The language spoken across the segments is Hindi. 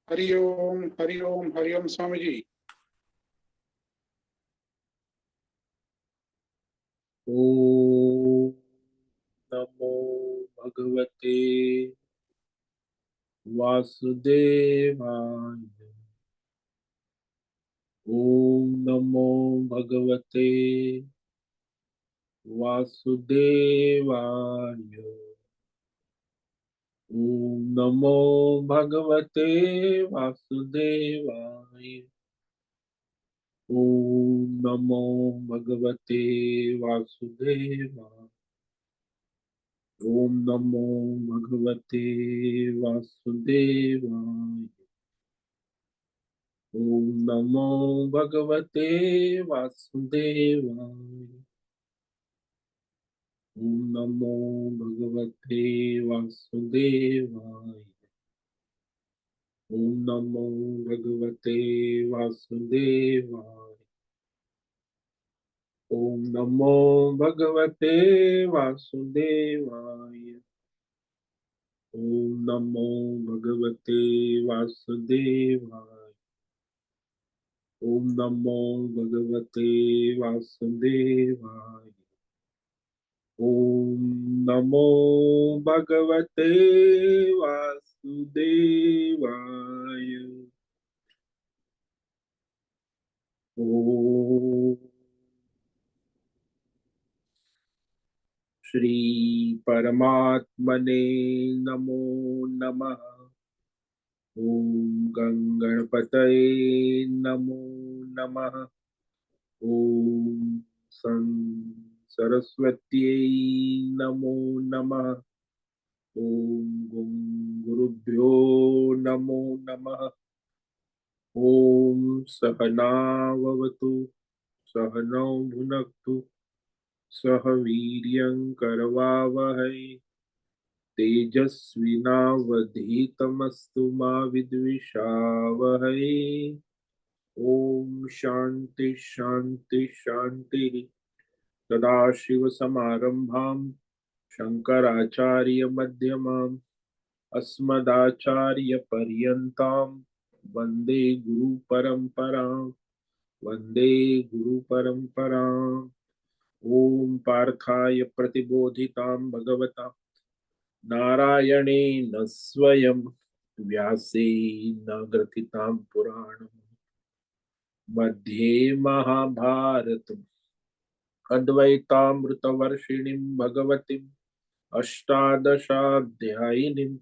हरिओम हरिओम हरिओम स्वामी जी। ओम नमो भगवते वासुदेवाय। ओम नमो भगवते वासुदेवाय। ओम नमो भगवते वासुदेवाय। ओम नमो भगवते वासुदेवाय। ओम नमो भगवते वासुदेवाय। ओम नमो भगवते वासुदेवाय। ओम नमो भगवते वासुदेवाय। ओम नमो भगवते वासुदेवाय। ओम नमो भगवते वासुदेवाय। ओम नमो भगवते वासुदेवाय। ओम नमो भगवते वासुदेवाय। ओम नमो भगवते वासुदेवाय। ओम श्री परमात्मने नमो नमः। ओम गंगणपतये नमो नमः। ओम सं सरस्वत्यै नमो नमः। ओम गुरुभ्यो नमो नमः। ओम सहनाववतु सहनौ भुनक्तु सह वीर्यं करवावहै तेजस्विनावधीतमस्तु मा विद्विषावहै। ओम शांति शांति शांति। सदाशिव समारंभां शंकराचार्य मध्यमाम् अस्मदाचार्य पर्यन्तां वंदे गुरु परंपरां। वंदे गुरु परंपरां। ओम पार्थाय प्रतिबोधितां भगवता नारायणेन स्वयं व्यासेन ग्रथितां पुराणं मध्ये महाभारतम् अद्वैतामृतवर्षिणीं भगवतीम् अष्टादशाध्यायिनीम्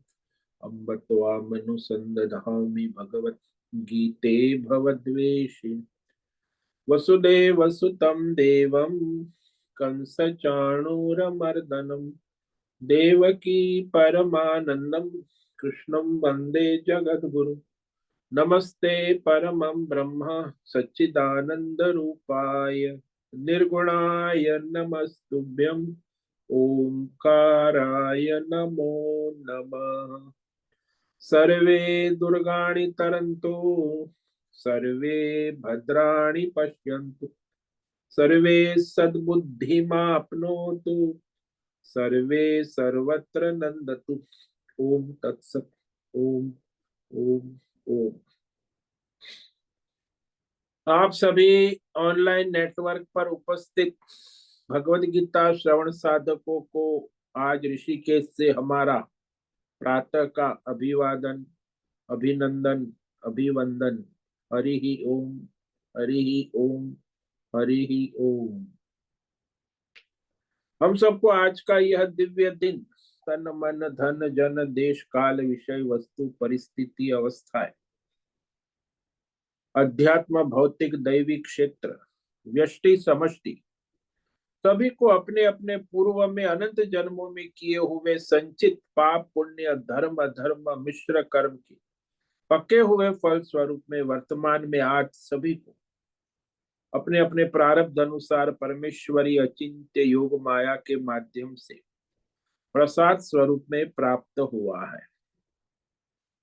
अम्ब त्वामनुसन्दधामि भगवद्गीते भवद्वेषिणि। वसुदेवसुतं देवं कंसचाणूरमर्दनं देवकी परमानन्दं कृष्णं वन्दे जगद्गुरुं। नमस्ते परमं ब्रह्म सच्चिदानन्दरूपाय निर्गुणाय नमस्तुभ्यं। ओंकाराय नमो नमः। सर्वे दुर्गाणि तरन्तु सर्वे भद्राणि पश्यन्तु सर्वे सद्बुद्धिमाप्नोतु सर्वे सर्वत्र नन्दतु। ओम तत्सत्। ओम ओम ओम। आप सभी ऑनलाइन नेटवर्क पर उपस्थित भगवद गीता श्रवण साधकों को आज ऋषिकेश से हमारा प्रातः का अभिवादन अभिनंदन अभिवंदन। हरि ही ओम हरि ही ओम हरि ही ओम। हम सबको आज का यह दिव्य दिन तन मन धन जन देश काल विषय वस्तु परिस्थिति अवस्थाएं अध्यात्म भौतिक दैवी क्षेत्र व्यष्टि समष्टि सभी को अपने अपने पूर्व में अनंत जन्मों में किए हुए संचित पाप पुण्य धर्म अधर्म मिश्र कर्म के पके हुए फल स्वरूप में वर्तमान में आज सभी को अपने अपने प्रारब्ध अनुसार परमेश्वरी अचिंत्य योग माया के माध्यम से प्रसाद स्वरूप में प्राप्त हुआ है।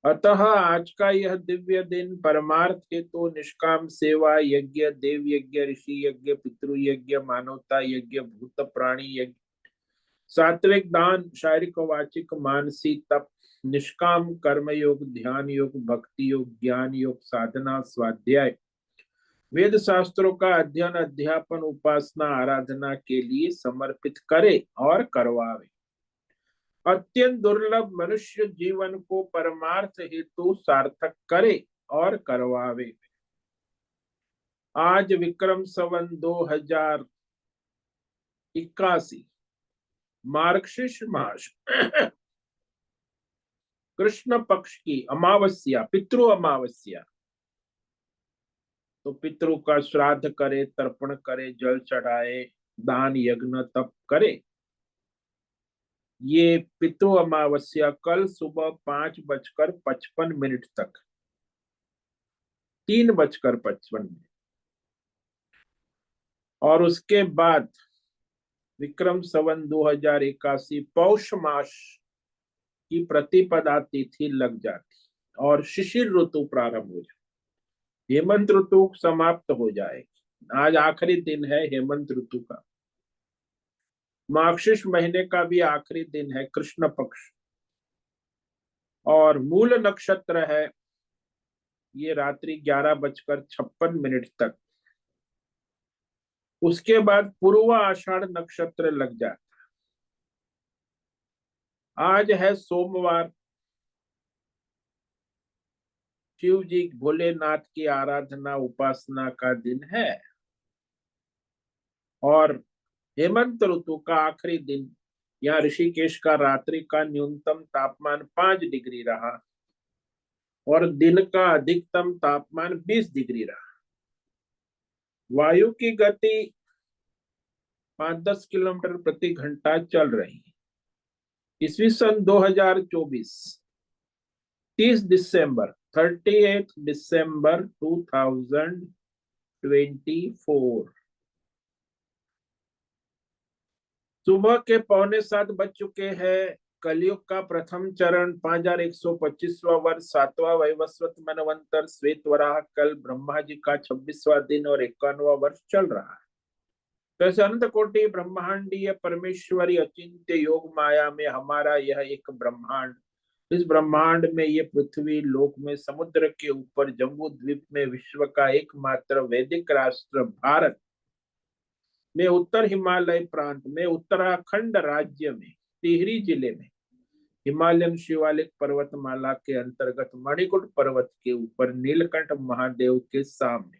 अतः आज का यह दिव्य दिन परमार्थ हेतु तो निष्काम सेवा यज्ञ देव यज्ञ ऋषि यज्ञ पितृ यज्ञ मानवता यज्ञ भूत प्राणी यज्ञ सात्विक दान शारीरिक वाचिक मानसिक तप निष्काम कर्म योग, ध्यान योग, भक्ति योग, ज्ञान योग, साधना, स्वाध्याय, वेद शास्त्रों का अध्ययन, अध्यापन, उपासना, आराधना के लिए समर्पित करे और करवावे। अत्यंत दुर्लभ मनुष्य जीवन को परमार्थ हेतु सार्थक करे और करवावे। आज विक्रम संवत 2081 मार्गशीर्ष मास कृष्ण पक्ष की अमावस्या, पितृ अमावस्या। तो पितृ का श्राद्ध करे, तर्पण करे, जल चढ़ाए, दान यज्ञ तप करे। ये पितृ अमावस्या कल सुबह 5:55 तक, 3:55, और उसके बाद विक्रम संवत 2081 पौष मास की प्रतिपदा तिथि लग जाती और शिशिर ऋतु प्रारंभ हो जाती। हेमंत ऋतु समाप्त हो जाएगी। आज आखिरी दिन है हेमंत ऋतु का। मार्गशीर्ष महीने का भी आखिरी दिन है, कृष्ण पक्ष, और मूल नक्षत्र है ये रात्रि 11:56 तक। उसके बाद पूर्व आषाढ़ नक्षत्र लग जाता। आज है सोमवार, शिव जी भोलेनाथ की आराधना उपासना का दिन है, और हेमंत ऋतु का आखिरी दिन। यहाँ ऋषिकेश का रात्रि का न्यूनतम तापमान 5 डिग्री रहा और दिन का अधिकतम तापमान 20 डिग्री रहा। वायु की गति 5-10 किलोमीटर प्रति घंटा चल रही है। ईस्वी सन 2024 30 दिसंबर 38 दिसंबर 2024 सुबह के 6:45 बज चुके हैं। कलयुग का प्रथम चरण 5125वां वर्ष, 7वां वैवस्वत मनवंतर, श्वेत वराह कल, ब्रह्मा जी का 26वां दिन और 51वां वर्ष चल रहा है। वैसे अनंत कोटि ब्रह्मांडीय परमेश्वरी अचिंत्य योग माया में हमारा यह एक ब्रह्मांड, इस ब्रह्मांड में ये पृथ्वी लोक में, समुद्र के ऊपर जम्बू द्वीप में, विश्व का एकमात्र वैदिक राष्ट्र भारत में, उत्तर हिमालय प्रांत में, उत्तराखंड राज्य में, टिहरी जिले में, हिमालयन शिवालिक पर्वतमाला के अंतर्गत मणिकूट पर्वत के ऊपर नीलकंठ महादेव के सामने,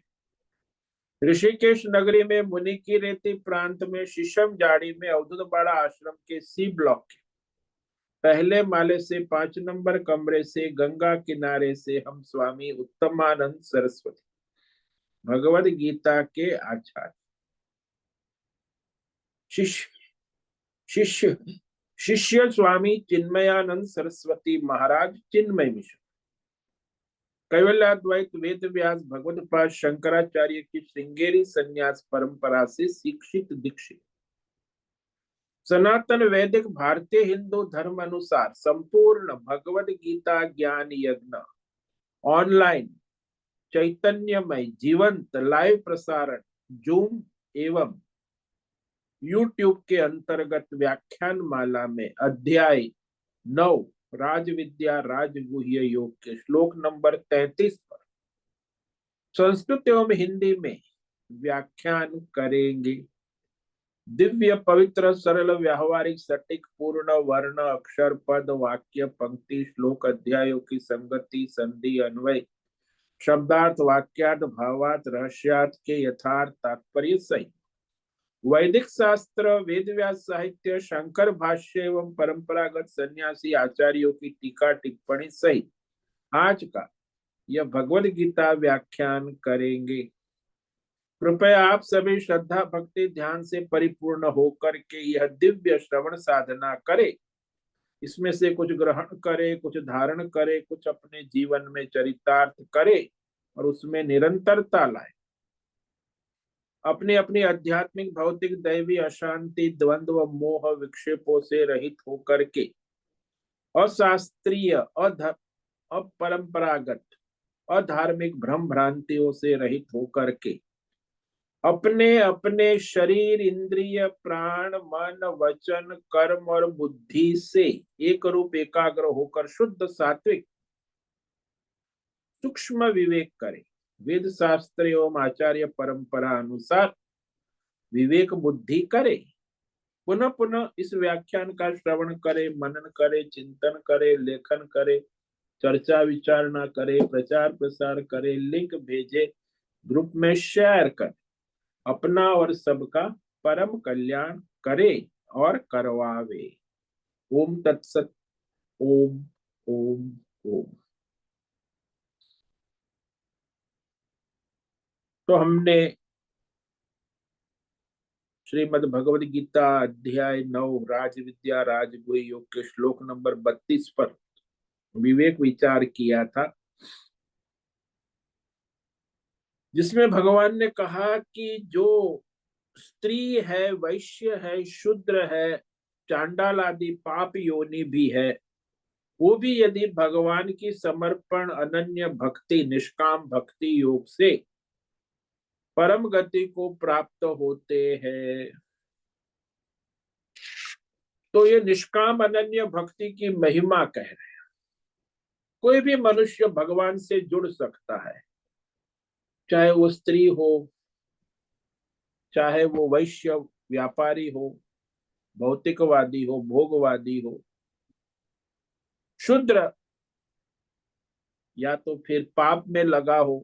ऋषिकेश नगरी में, मुनि की रेती प्रांत में, शीशम जाड़ी में, अवधूतवाड़ा आश्रम के सी ब्लॉक के पहले माले से 5 नंबर कमरे से, गंगा किनारे से हम स्वामी उत्तमानंद सरस्वती भगवद गीता के आचार्य, शिष्य स्वामी चिन्मयानंद सरस्वती महाराज, चिन्मय मिश्र, कैवल्याद्वैत वेद व्यास भगवदपाद शंकराचार्य की श्रृंगेरी संन्यास परंपरा से शिक्षित दीक्षित, सनातन वैदिक भारतीय हिंदू धर्म अनुसार संपूर्ण भगवद गीता ज्ञान यज्ञ ऑनलाइन चैतन्यमय जीवंत लाइव प्रसारण जूम एवं यूट्यूब के अंतर्गत व्याख्यान माला में अध्याय 9 राजविद्या राजगुह्य योग के श्लोक नंबर 33 पर संस्कृत एवं हिंदी में व्याख्यान करेंगे। दिव्य पवित्र सरल व्यावहारिक सटीक पूर्ण वर्ण अक्षर पद वाक्य पंक्ति श्लोक अध्यायों की संगति संधि अन्वय शब्दार्थ वाक्यार्थ भावार्थ रहस्यार्थ के यथार्थ तात्पर्य सहित वैदिक शास्त्र वेद व्यास साहित्य शंकर भाष्य एवं परंपरागत सन्यासी आचार्यों की टीका टिप्पणी सहित आज का यह भगवद गीता व्याख्यान करेंगे। कृपया आप सभी श्रद्धा भक्ति ध्यान से परिपूर्ण होकर के यह दिव्य श्रवण साधना करें। इसमें से कुछ ग्रहण करे, कुछ धारण करे, कुछ अपने जीवन में चरितार्थ करे और उसमें निरंतरता लाए। अपनी अपनी आध्यात्मिक भौतिक दैवी अशांति द्वंद्व मोह विक्षेपों से रहित होकर के अशास्त्रीय अपरंपरागत अधार्मिक भ्रम भ्रांतियों से रहित होकर के अपने अपने शरीर, इंद्रिय, प्राण, मन, वचन, कर्म और बुद्धि से एक रूप एकाग्र होकर शुद्ध सात्विक सूक्ष्म विवेक करे। वेद शास्त्र एवं आचार्य परंपरा अनुसार विवेक बुद्धि करे। पुनः पुनः इस व्याख्यान का श्रवण करे, मनन करे, चिंतन करे, लेखन करे, चर्चा विचारणा करे, प्रचार प्रसार करे, लिंक भेजे, ग्रुप में शेयर करे, अपना और सबका परम कल्याण करे और करवावे। ओम तत्सत। ओम ओम ओम। तो हमने श्रीमद् भगवद गीता अध्याय 9 राज विद्या राजगुह योग के श्लोक नंबर 32 पर विवेक विचार किया था, जिसमें भगवान ने कहा कि जो स्त्री है, वैश्य है, शूद्र है, चांडाल आदि पाप योनि भी है, वो भी यदि भगवान की समर्पण अनन्य भक्ति निष्काम भक्ति योग से परम गति को प्राप्त होते हैं। तो ये निष्काम अनन्य भक्ति की महिमा कह रहे हैं। कोई भी मनुष्य भगवान से जुड़ सकता है, चाहे वो स्त्री हो, चाहे वो वैश्य व्यापारी हो, भौतिकवादी हो, भोगवादी हो, शूद्र या तो फिर पाप में लगा हो,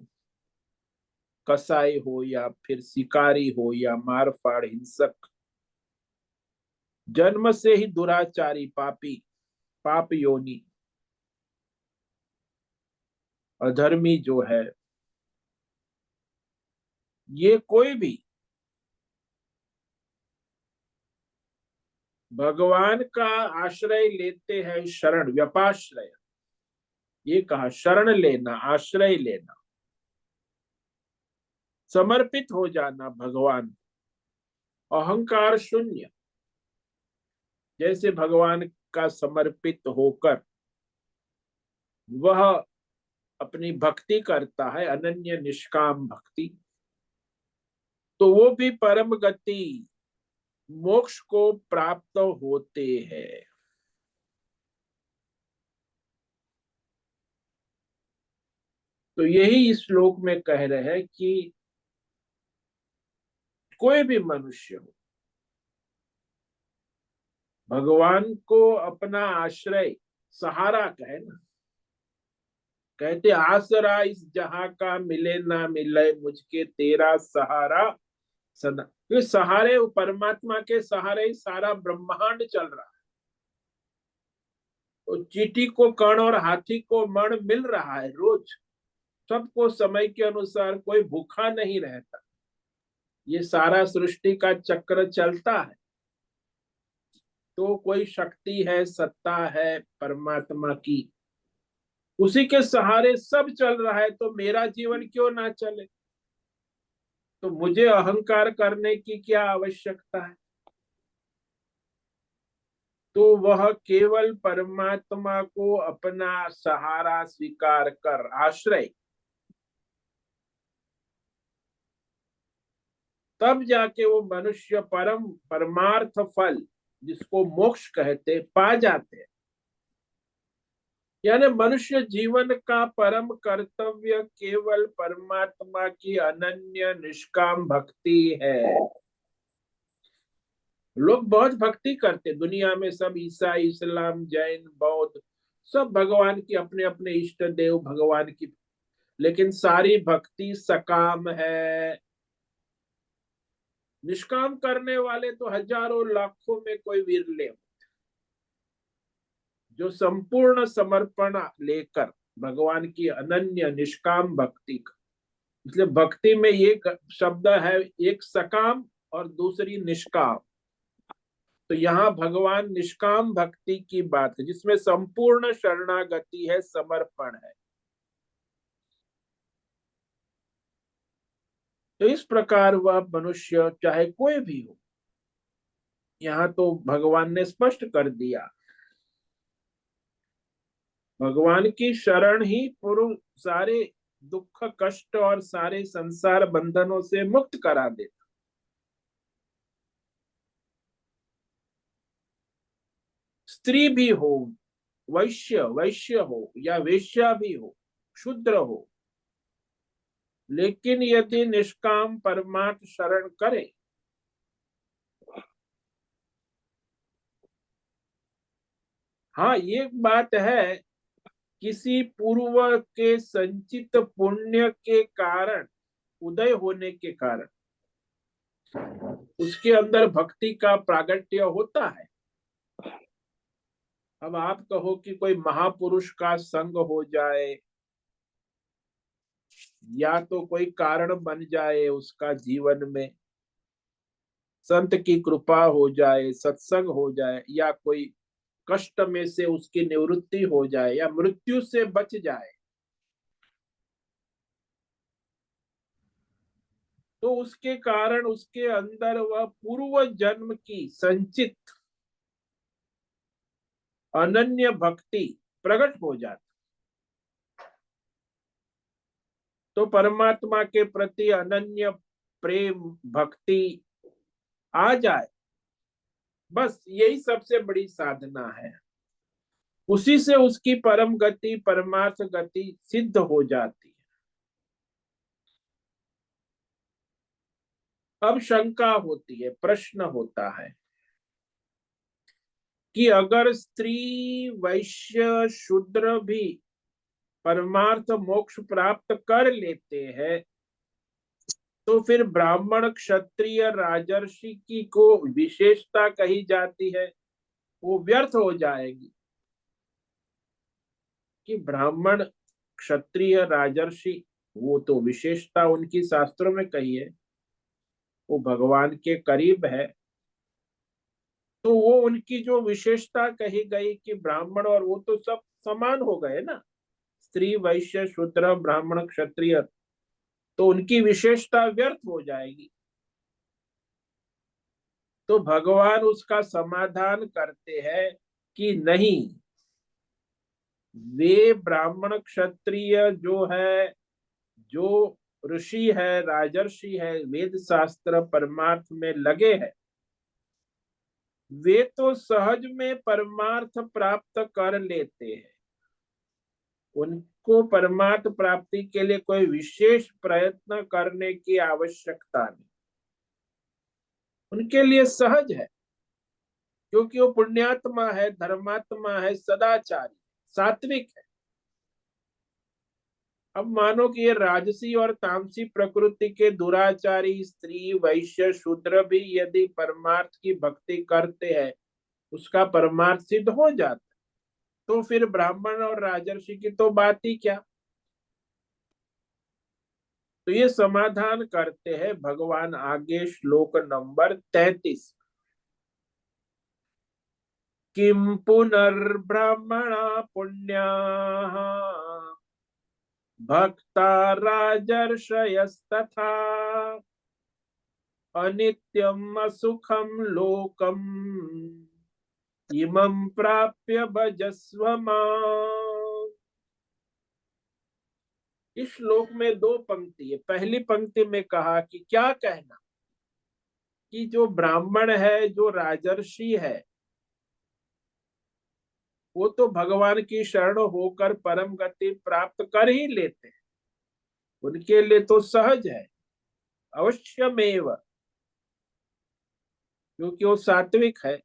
कसाई हो या फिर शिकारी हो या मारफाड़ हिंसक, जन्म से ही दुराचारी पापी, पाप योनि, अधर्मी जो है, ये कोई भी भगवान का आश्रय लेते हैं। शरण व्यपाश्रय, ये कहा शरण लेना, आश्रय लेना, समर्पित हो जाना भगवान, अहंकार शून्य, जैसे भगवान का समर्पित होकर वह अपनी भक्ति करता है, अनन्य निष्काम भक्ति, तो वो भी परम गति मोक्ष को प्राप्त होते हैं। तो यही इस श्लोक में कह रहे हैं कि कोई भी मनुष्य हो, भगवान को अपना आश्रय, सहारा कहे ना, कहते आसरा इस जहां का मिले ना मिले, मुझके तेरा सहारा सदा। तो सहारे, परमात्मा के सहारे ही सारा ब्रह्मांड चल रहा है। तो चींटी को कण और हाथी को मण मिल रहा है रोज, सबको समय के अनुसार, कोई भूखा नहीं रहता। ये सारा सृष्टि का चक्र चलता है। तो कोई शक्ति है, सत्ता है परमात्मा की, उसी के सहारे सब चल रहा है, तो मेरा जीवन क्यों ना चले? तो मुझे अहंकार करने की क्या आवश्यकता है? तो वह केवल परमात्मा को अपना सहारा स्वीकार कर, आश्रय, तब जाके वो मनुष्य परमार्थ फल, जिसको मोक्ष कहते, पा जाते हैं। यानी मनुष्य जीवन का परम कर्तव्य केवल परमात्मा की अनन्य निष्काम भक्ति है। लोग बहुत भक्ति करते दुनिया में, सब ईसाई, इस्लाम, जैन, बौद्ध, सब भगवान की अपने अपने इष्ट देव भगवान की, लेकिन सारी भक्ति सकाम है। निष्काम करने वाले तो हजारों लाखों में कोई विरले, जो संपूर्ण समर्पण लेकर भगवान की अनन्य निष्काम भक्ति का। इसलिए भक्ति में ये शब्द है, एक सकाम और दूसरी निष्काम। तो यहाँ भगवान निष्काम भक्ति की बात है, जिसमें संपूर्ण शरणागति है, समर्पण है। तो इस प्रकार वह मनुष्य चाहे कोई भी हो, यहाँ तो भगवान ने स्पष्ट कर दिया, भगवान की शरण ही पूर्व सारे दुख कष्ट और सारे संसार बंधनों से मुक्त करा देता। स्त्री भी हो, वैश्य हो या वेश्या भी हो, शूद्र हो, लेकिन यदि निष्काम परमार्थ शरण करे हाँ, ये बात है, किसी पूर्व के संचित पुण्य के कारण, उदय होने के कारण उसके अंदर भक्ति का प्रागट्य होता है। अब आप कहो कि कोई महापुरुष का संग हो जाए या तो कोई कारण बन जाए उसका जीवन में, संत की कृपा हो जाए, सत्संग हो जाए, या कोई कष्ट में से उसकी निवृत्ति हो जाए या मृत्यु से बच जाए, तो उसके कारण उसके अंदर वह पूर्व जन्म की संचित अनन्य भक्ति प्रकट हो जाती, तो परमात्मा के प्रति अनन्य प्रेम भक्ति आ जाए, बस यही सबसे बड़ी साधना है। उसी से उसकी परम गति, परमार्थ गति सिद्ध हो जाती है। अब शंका होती है, प्रश्न होता है कि अगर स्त्री वैश्य शूद्र भी परमार्थ मोक्ष प्राप्त कर लेते हैं, तो फिर ब्राह्मण क्षत्रिय राजर्षि की को विशेषता कही जाती है, वो व्यर्थ हो जाएगी। कि ब्राह्मण क्षत्रिय राजर्षि, वो तो विशेषता उनकी शास्त्रों में कही है, वो भगवान के करीब है, तो वो उनकी जो विशेषता कही गई कि ब्राह्मण और वो तो सब समान हो गए ना, स्त्री वैश्य शूद्र ब्राह्मण क्षत्रिय, तो उनकी विशेषता व्यर्थ हो जाएगी। तो भगवान उसका समाधान करते हैं कि नहीं, वे ब्राह्मण क्षत्रिय जो है, जो ऋषि है, राजर्षि है, वेद शास्त्र परमार्थ में लगे हैं, वे तो सहज में परमार्थ प्राप्त कर लेते हैं। उनको परमार्थ प्राप्ति के लिए कोई विशेष प्रयत्न करने की आवश्यकता नहीं, उनके लिए सहज है, क्योंकि वो पुण्यात्मा है, धर्मात्मा है, सदाचारी, सात्विक है। अब मानो कि ये राजसी और तामसी प्रकृति के दुराचारी स्त्री वैश्य शूद्र भी यदि परमार्थ की भक्ति करते हैं, उसका परमार्थ सिद्ध हो जाता, तो फिर ब्राह्मण और राजर्षि की तो बात ही क्या। तो ये समाधान करते हैं भगवान आगे श्लोक नंबर 33। किम पुनर्ब्राह्मणा पुण्या भक्ता राजर्षयस्तथा अनित्यम असुखम लोकम इमं प्राप्य भजस्व माम्। इस श्लोक में दो पंक्ति है। पहली पंक्ति में कहा कि क्या कहना कि जो ब्राह्मण है, जो राजर्षि है, वो तो भगवान की शरण होकर परम गति प्राप्त कर ही लेते हैं, उनके लिए तो सहज है, अवश्यमेव, क्योंकि वो सात्विक है।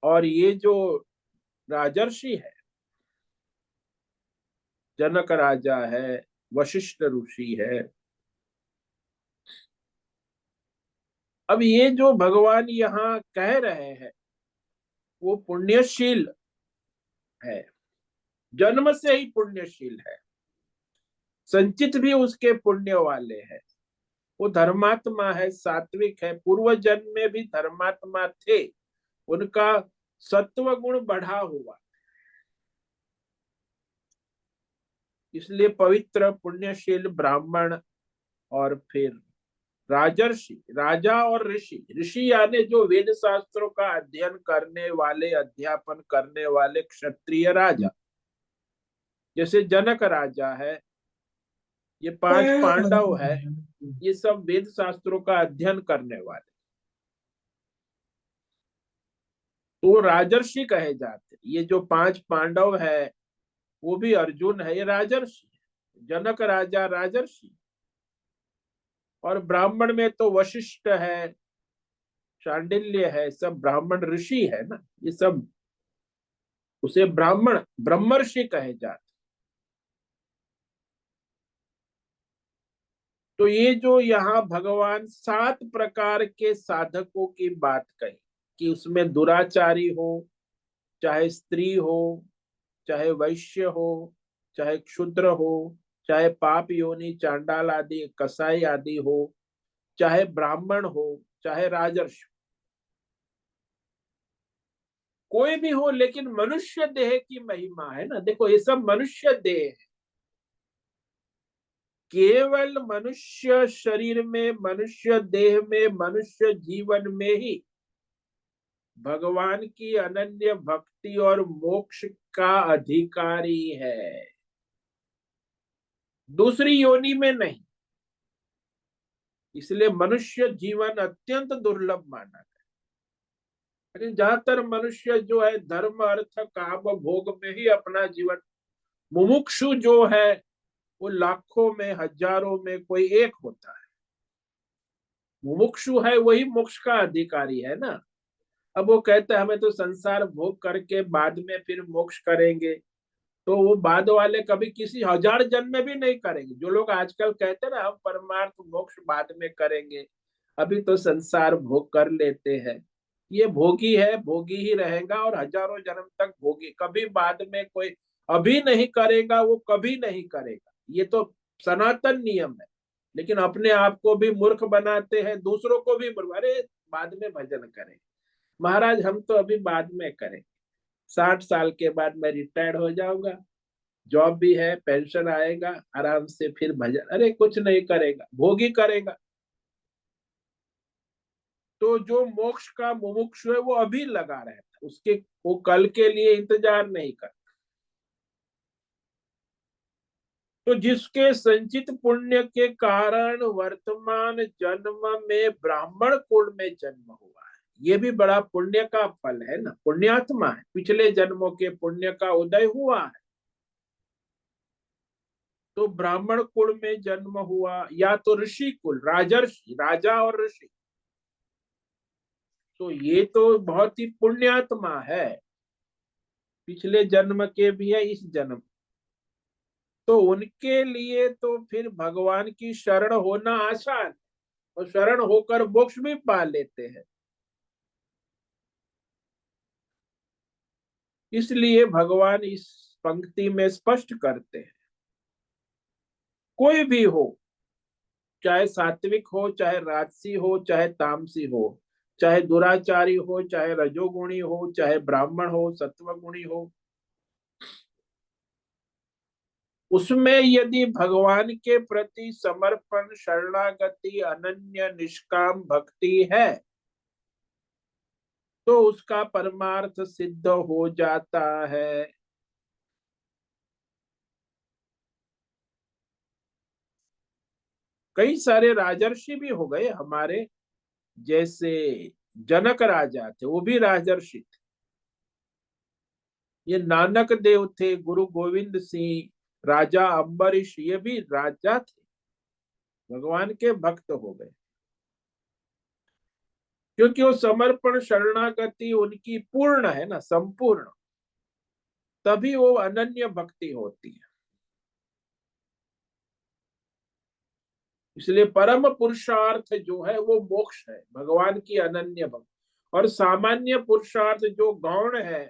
और ये जो राजर्षि है, जनक राजा है, वशिष्ठ ऋषि है, अब ये जो भगवान यहाँ कह रहे हैं वो पुण्यशील है, जन्म से ही पुण्यशील है, संचित भी उसके पुण्य वाले हैं, वो धर्मात्मा है, सात्विक है, पूर्व जन्म में भी धर्मात्मा थे, उनका सत्व गुण बढ़ा हुआ, इसलिए पवित्र पुण्यशील ब्राह्मण और फिर राजर्षि, राजा और ऋषि, ऋषि यानी जो वेद शास्त्रों का अध्ययन करने वाले, अध्यापन करने वाले क्षत्रिय राजा, जैसे जनक राजा है, ये 5 पांडव है, ये सब वेद शास्त्रों का अध्ययन करने वाले, तो राजर्षि कहे जाते। ये जो 5 पांडव है, वो भी अर्जुन है, ये राजर्षि है। जनक राजा राजर्षि, और ब्राह्मण में तो वशिष्ठ है, शांडिल्य है, सब ब्राह्मण ऋषि है ना, ये सब उसे ब्राह्मण ब्रह्मर्षि कहे जाते। तो ये जो यहाँ भगवान 7 प्रकार के साधकों की बात कही, कि उसमें दुराचारी हो, चाहे स्त्री हो, चाहे वैश्य हो, चाहे क्षुद्र हो, चाहे पाप योनि चांडाल आदि कसाई आदि हो, चाहे ब्राह्मण हो, चाहे राजर्षि, कोई भी हो, लेकिन मनुष्य देह की महिमा है ना। देखो ये सब मनुष्य देह है, केवल मनुष्य शरीर में, मनुष्य देह में, मनुष्य जीवन में ही भगवान की अनन्य भक्ति और मोक्ष का अधिकारी है, दूसरी योनि में नहीं। इसलिए मनुष्य जीवन अत्यंत दुर्लभ माना गया। लेकिन ज्यादातर मनुष्य जो है धर्म अर्थ काम भोग में ही अपना जीवन, मुमुक्षु जो है वो लाखों में हजारों में कोई एक होता है। मुमुक्षु है वही मोक्ष का अधिकारी है ना। अब वो कहते हैं हमें तो संसार भोग करके बाद में फिर मोक्ष करेंगे, तो वो बाद वाले कभी किसी 1000 जन्म में भी नहीं करेंगे। जो लोग आजकल कहते हैं ना हम परमार्थ मोक्ष बाद में करेंगे, अभी तो संसार भोग कर लेते हैं, ये भोगी है, भोगी ही रहेगा और हजारों जन्म तक भोगी, कभी बाद में कोई अभी नहीं करेगा, वो कभी नहीं करेगा। ये तो सनातन नियम है। लेकिन अपने आप को भी मूर्ख बनाते हैं, दूसरों को भी मूर्ख, अरे बाद में भजन करें महाराज, हम तो अभी बाद में करें, 60 साल के बाद मैं रिटायर्ड हो जाऊंगा, जॉब भी है, पेंशन आएगा, आराम से फिर भजन, अरे कुछ नहीं करेगा, भोगी करेगा। तो जो मोक्ष का मुमुक्षु है वो अभी लगा रहता, उसके वो कल के लिए इंतजार नहीं करता। तो जिसके संचित पुण्य के कारण वर्तमान जन्म में ब्राह्मण कुल में जन्म हुआ है, ये भी बड़ा पुण्य का फल है ना, पुण्यात्मा है, पिछले जन्मों के पुण्य का उदय हुआ है। तो ब्राह्मण कुल में जन्म हुआ, या तो ऋषि कुल, राजर्षि, राजा और ऋषि, तो ये तो बहुत ही पुण्यात्मा है, पिछले जन्म के भी है, इस जन्म, तो उनके लिए तो फिर भगवान की शरण होना आसान, और शरण होकर मोक्ष भी पा लेते हैं। इसलिए भगवान इस पंक्ति में स्पष्ट करते हैं, कोई भी हो, चाहे सात्विक हो, चाहे राजसी हो, चाहे तामसी हो, चाहे दुराचारी हो, चाहे रजोगुणी हो, चाहे ब्राह्मण हो, सत्वगुणी हो, उसमें यदि भगवान के प्रति समर्पण, शरणागति, अनन्य निष्काम भक्ति है, तो उसका परमार्थ सिद्ध हो जाता है। कई सारे राजर्षि भी हो गए हमारे, जैसे जनक राजा थे, वो भी राजर्षि थे। ये नानक देव थे, गुरु गोविंद सिंह, राजा अम्बरीश, ये भी राजा थे, भगवान के भक्त हो गए, क्योंकि वो समर्पण शरणागति उनकी पूर्ण है ना, संपूर्ण, तभी वो अनन्य भक्ति होती है। इसलिए परम पुरुषार्थ जो है वो मोक्ष है, भगवान की अनन्य भक्ति। और सामान्य पुरुषार्थ जो गौण है,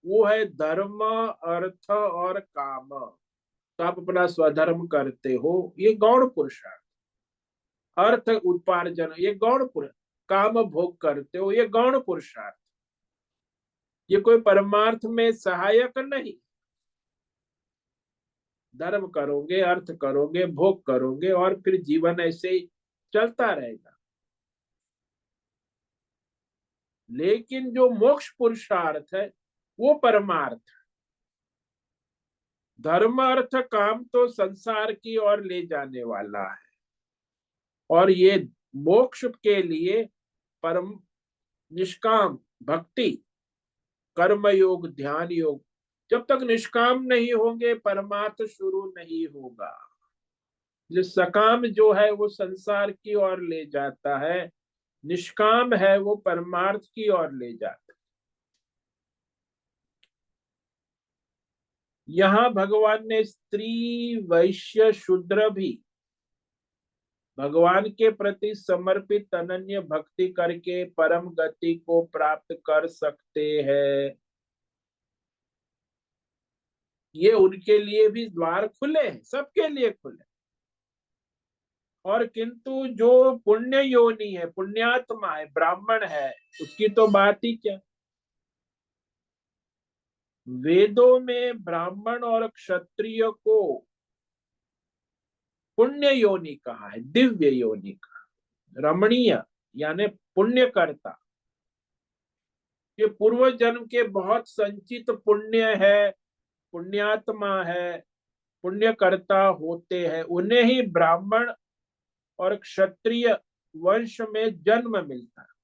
वो है धर्म, अर्थ और काम। तो आप अपना स्वधर्म करते हो, ये गौण पुरुषार्थ। अर्थ उपार्जन, ये गौण पुरुष। काम भोग करते हो, ये गौण पुरुषार्थ। ये कोई परमार्थ में सहायक नहीं। धर्म करोगे, अर्थ करोगे, भोग करोगे, और फिर जीवन ऐसे ही चलता रहेगा। लेकिन जो मोक्ष पुरुषार्थ है वो परमार्थ, धर्म अर्थ काम तो संसार की ओर ले जाने वाला है, और ये मोक्ष के लिए परम निष्काम भक्ति, कर्म योग, ध्यान योग, जब तक निष्काम नहीं होंगे परमार्थ शुरू नहीं होगा। जो सकाम जो है वो संसार की ओर ले जाता है, निष्काम है वो परमार्थ की ओर ले जाता है। यहाँ भगवान ने स्त्री वैश्य शूद्र भी भगवान के प्रति समर्पित अनन्य भक्ति करके परम गति को प्राप्त कर सकते हैं। ये उनके लिए भी द्वार खुले हैं, सबके लिए खुले। और किंतु जो पुण्य योनि है, पुण्यात्मा है, ब्राह्मण है, उसकी तो बात ही क्या। वेदों में ब्राह्मण और क्षत्रिय को पुण्य योनि कहा है, दिव्य योनि कहा, रमणीय यानी पुण्यकर्ता। ये पूर्व जन्म के बहुत संचित पुण्य है, पुण्यात्मा है, पुण्यकर्ता होते हैं, उन्हें ही ब्राह्मण और क्षत्रिय वंश में जन्म मिलता है।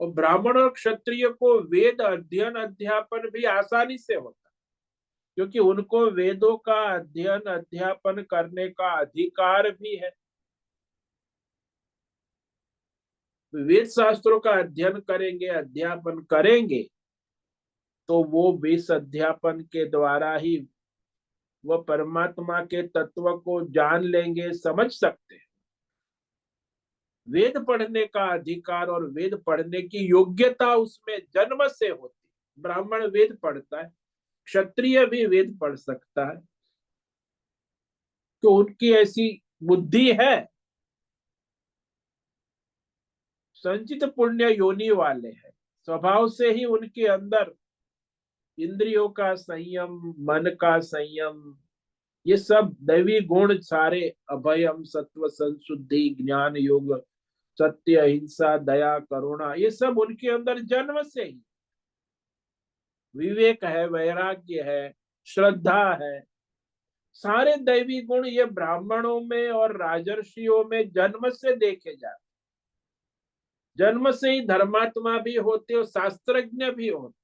और ब्राह्मण और क्षत्रिय को वेद अध्ययन अध्यापन भी आसानी से होता है, क्योंकि उनको वेदों का अध्ययन अध्यापन करने का अधिकार भी है। वेद शास्त्रों का अध्ययन करेंगे, अध्यापन करेंगे, तो वो वेद अध्यापन के द्वारा ही वह परमात्मा के तत्व को जान लेंगे, समझ सकते हैं। वेद पढ़ने का अधिकार और वेद पढ़ने की योग्यता उसमें जन्म से होती है। ब्राह्मण वेद पढ़ता है, क्षत्रिय भी वेद पढ़ सकता है, तो उनकी ऐसी बुद्धि है। संचित पुण्य योनि वाले हैं, स्वभाव से ही उनके अंदर इंद्रियों का संयम, मन का संयम, ये सब दैवी गुण सारे, अभयम, सत्व, संशुद्धि, ज्ञान योग, सत्य, अहिंसा, दया, करुणा, ये सब उनके अंदर जन्म से ही। विवेक है, वैराग्य है, श्रद्धा है, सारे दैवी गुण ये ब्राह्मणों में और राजर्षियों में जन्म से देखे जाते। जन्म से ही धर्मात्मा भी होते और शास्त्रज्ञ भी होते,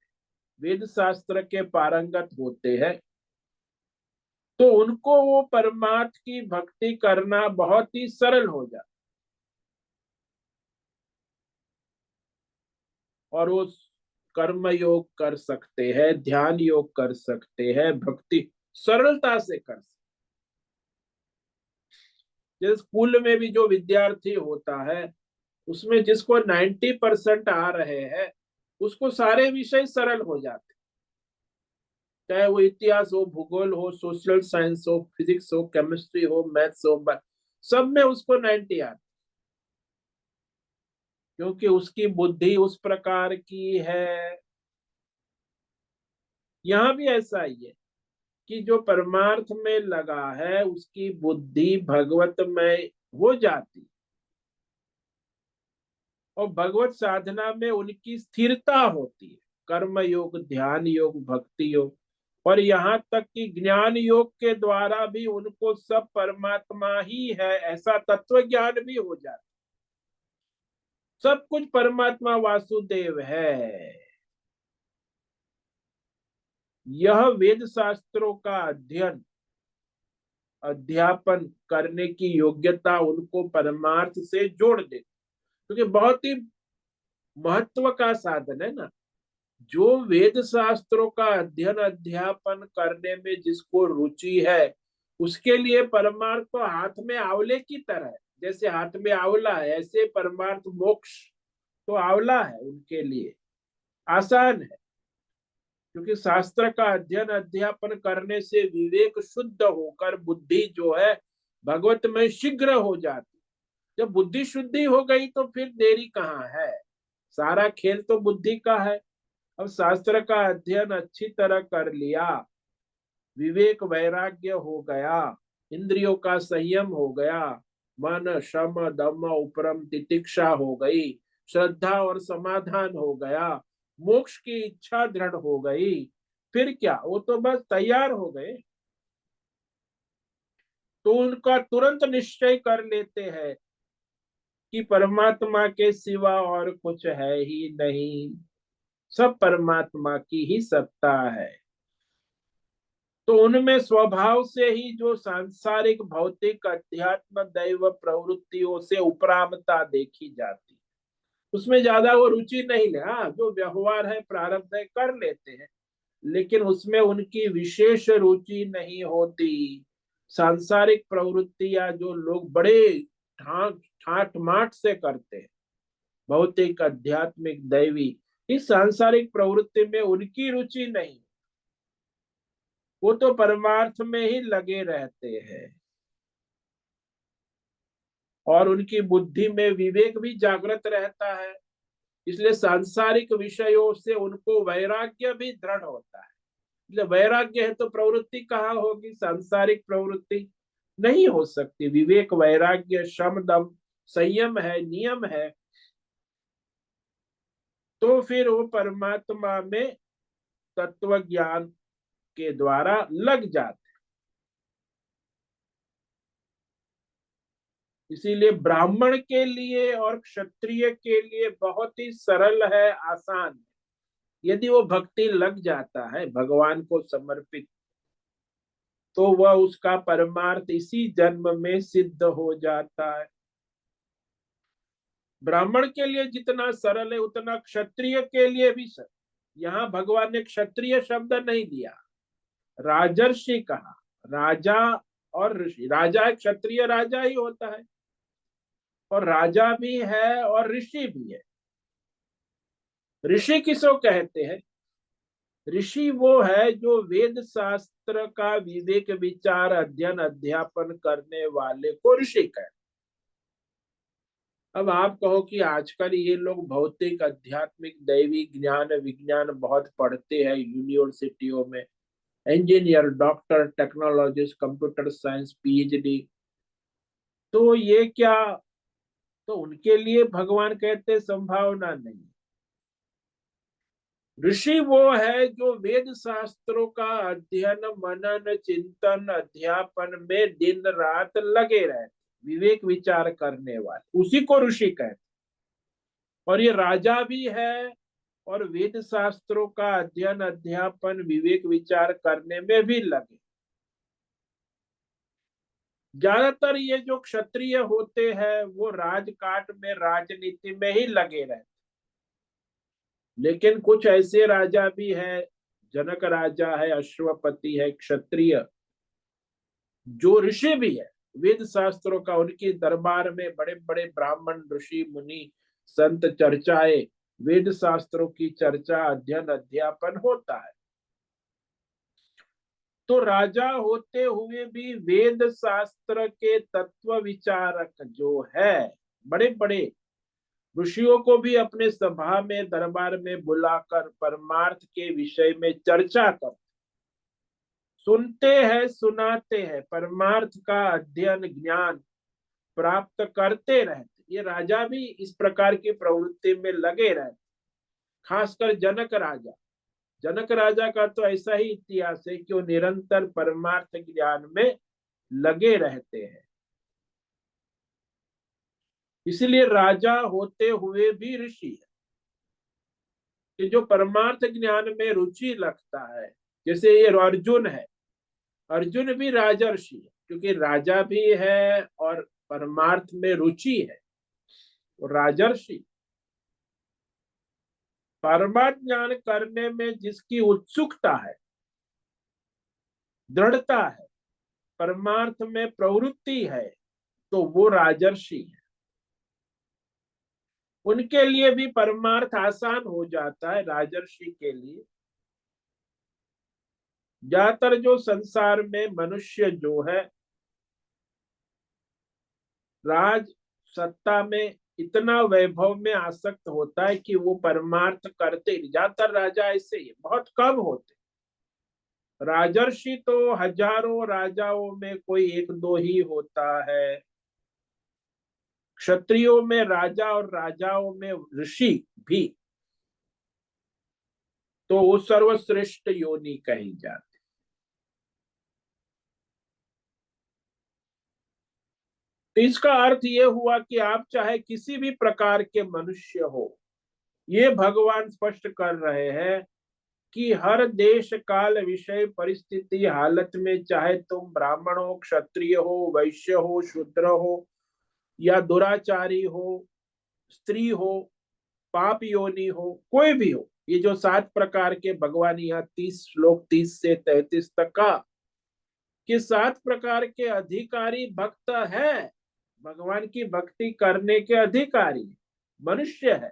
वेद शास्त्र के पारंगत होते हैं, तो उनको वो परमार्थ की भक्ति करना बहुत ही सरल हो जाता। और वो कर्म योग कर सकते हैं, ध्यान योग कर सकते हैं, भक्ति सरलता से कर सकते। जैसे स्कूल में भी जो विद्यार्थी होता है, उसमें जिसको 90% आ रहे हैं, उसको सारे विषय सरल हो जाते, चाहे वो इतिहास हो, भूगोल हो, सोशल साइंस हो, फिजिक्स हो, केमिस्ट्री हो, मैथ्स हो, सब में उसको 90 आते, क्योंकि उसकी बुद्धि उस प्रकार की है। यहाँ भी ऐसा ही है कि जो परमार्थ में लगा है उसकी बुद्धि भगवत में हो जाती, और भगवत साधना में उनकी स्थिरता होती है। कर्म योग, ध्यान योग, भक्ति योग, और यहाँ तक कि ज्ञान योग के द्वारा भी उनको सब परमात्मा ही है ऐसा तत्व ज्ञान भी हो जाता, सब कुछ परमात्मा वासुदेव है। यह वेद शास्त्रों का अध्ययन अध्यापन करने की योग्यता उनको परमार्थ से जोड़ दे, क्योंकि बहुत ही महत्व का साधन है ना। जो वेद शास्त्रों का अध्ययन अध्यापन करने में जिसको रुचि है, उसके लिए परमार्थ तो हाथ में आंवले की तरह है। जैसे हाथ में आंवला है, ऐसे परमार्थ मोक्ष तो आंवला है उनके लिए, आसान है। क्योंकि शास्त्र का अध्ययन अध्यापन करने से विवेक शुद्ध होकर बुद्धि जो है भगवत में शीघ्र हो जाती। जब बुद्धि शुद्धि हो गई तो फिर देरी कहाँ है, सारा खेल तो बुद्धि का है। अब शास्त्र का अध्ययन अच्छी तरह कर लिया, विवेक वैराग्य हो गया, इंद्रियों का संयम हो गया, मन, शम, दम, उपरम, तितिक्षा हो गई, श्रद्धा और समाधान हो गया, मोक्ष की इच्छा दृढ़ हो गई, फिर क्या, वो तो बस तैयार हो गए। तो उनका तुरंत निश्चय कर लेते हैं कि परमात्मा के सिवा और कुछ है ही नहीं, सब परमात्मा की ही सत्ता है। तो उनमें स्वभाव से ही जो सांसारिक भौतिक अध्यात्म दैव प्रवृत्तियों से उपरामता देखी जाती, उसमें ज्यादा वो रुचि नहीं ले। हाँ, जो व्यवहार है प्रारब्ध है कर लेते हैं, लेकिन उसमें उनकी विशेष रुचि नहीं होती। सांसारिक प्रवृत्तियां जो लोग बड़े ठाट ठाट माट से करते हैं, भौतिक आध्यात्मिक दैवी, इस सांसारिक प्रवृत्ति में उनकी रुचि नहीं। वो तो परमार्थ में ही लगे रहते हैं, और उनकी बुद्धि में विवेक भी जागृत रहता है। इसलिए सांसारिक विषयों से उनको वैराग्य भी दृढ़ होता है। इसलिए वैराग्य है तो प्रवृत्ति कहाँ होगी, सांसारिक प्रवृत्ति नहीं हो सकती। विवेक वैराग्य शम दम संयम है, नियम है, तो फिर वो परमात्मा में तत्व ज्ञान के द्वारा लग जाते। इसीलिए ब्राह्मण के लिए और क्षत्रिय के लिए बहुत ही सरल है, आसान है। यदि वो भक्ति लग जाता है भगवान को समर्पित, तो वह उसका परमार्थ इसी जन्म में सिद्ध हो जाता है। ब्राह्मण के लिए जितना सरल है उतना क्षत्रिय के लिए भी सरल। यहाँ भगवान ने क्षत्रिय शब्द नहीं दिया, राजर्षि कहा। राजा और ऋषि, राजा क्षत्रिय राजा ही होता है, और राजा भी है और ऋषि भी है। ऋषि किसको कहते हैं? ऋषि वो है जो वेद शास्त्र का विवेक विचार अध्ययन अध्यापन करने वाले को ऋषि कहते हैं। अब आप कहो कि आजकल ये लोग भौतिक आध्यात्मिक दैवी ज्ञान विज्ञान बहुत पढ़ते हैं यूनिवर्सिटियों में, engineer doctor technologist computer science PhD, तो ये क्या, तो उनके लिए भगवान कहते संभावना नहीं। ऋषि वो है जो वेद शास्त्रों का अध्ययन मनन चिंतन अध्यापन में दिन रात लगे रहते, विवेक विचार करने वाले, उसी को ऋषि कहते। और ये राजा भी है, और वेद शास्त्रों का अध्ययन अध्यापन विवेक विचार करने में भी लगे। ज्यादातर ये जो क्षत्रिय होते हैं वो राजकाट में राजनीति में ही लगे रहते, लेकिन कुछ ऐसे राजा भी है, जनक राजा है, अश्वपति है क्षत्रिय, जो ऋषि भी है, वेद शास्त्रों का उनके दरबार में बड़े बड़े ब्राह्मण ऋषि मुनि संत चर्चाएं, वेद शास्त्रों की चर्चा अध्ययन अध्यापन होता है। तो राजा होते हुए भी वेद शास्त्र के तत्व विचारक जो है, बड़े बड़े ऋषियों को भी अपने सभा में दरबार में बुलाकर परमार्थ के विषय में चर्चा कर सुनते हैं सुनाते हैं, परमार्थ का अध्ययन ज्ञान प्राप्त करते रहते। ये राजा भी इस प्रकार की प्रवृत्ति में लगे रहते, खासकर जनक राजा। जनक राजा का तो ऐसा ही इतिहास है कि वो निरंतर परमार्थ ज्ञान में लगे रहते हैं। इसलिए राजा होते हुए भी ऋषि है कि जो परमार्थ ज्ञान में रुचि रखता है। जैसे ये अर्जुन है, अर्जुन भी राजर्षि है, क्योंकि राजा भी है और परमार्थ में रुचि है, तो राजर्षि। परमार्थ ज्ञान करने में जिसकी उत्सुकता है, दृढ़ता है, परमार्थ में प्रवृत्ति है, तो वो राजर्षि है। उनके लिए भी परमार्थ आसान हो जाता है, राजर्षि के लिए। ज्यादातर जो संसार में मनुष्य जो है राज सत्ता में इतना वैभव में आसक्त होता है कि वो परमार्थ करते, ज्यादातर राजा ऐसे ही, बहुत कम होते। राजर्षि तो हजारों राजाओं में कोई एक दो ही होता है। क्षत्रियों में राजा और राजाओं में ऋषि भी तो वो सर्वश्रेष्ठ योनि कही जाती। तो इसका अर्थ ये हुआ कि आप चाहे किसी भी प्रकार के मनुष्य हो, ये भगवान स्पष्ट कर रहे हैं कि हर देश काल विषय परिस्थिति हालत में, चाहे तुम ब्राह्मण हो, क्षत्रिय हो, वैश्य हो, शूद्र हो, या दुराचारी हो, स्त्री हो, पाप योनि हो, कोई भी हो, ये जो 7 प्रकार के भगवान यहाँ 30 श्लोक 30 से 33 तक का कि 7 प्रकार के अधिकारी भक्त है, भगवान की भक्ति करने के अधिकारी मनुष्य है।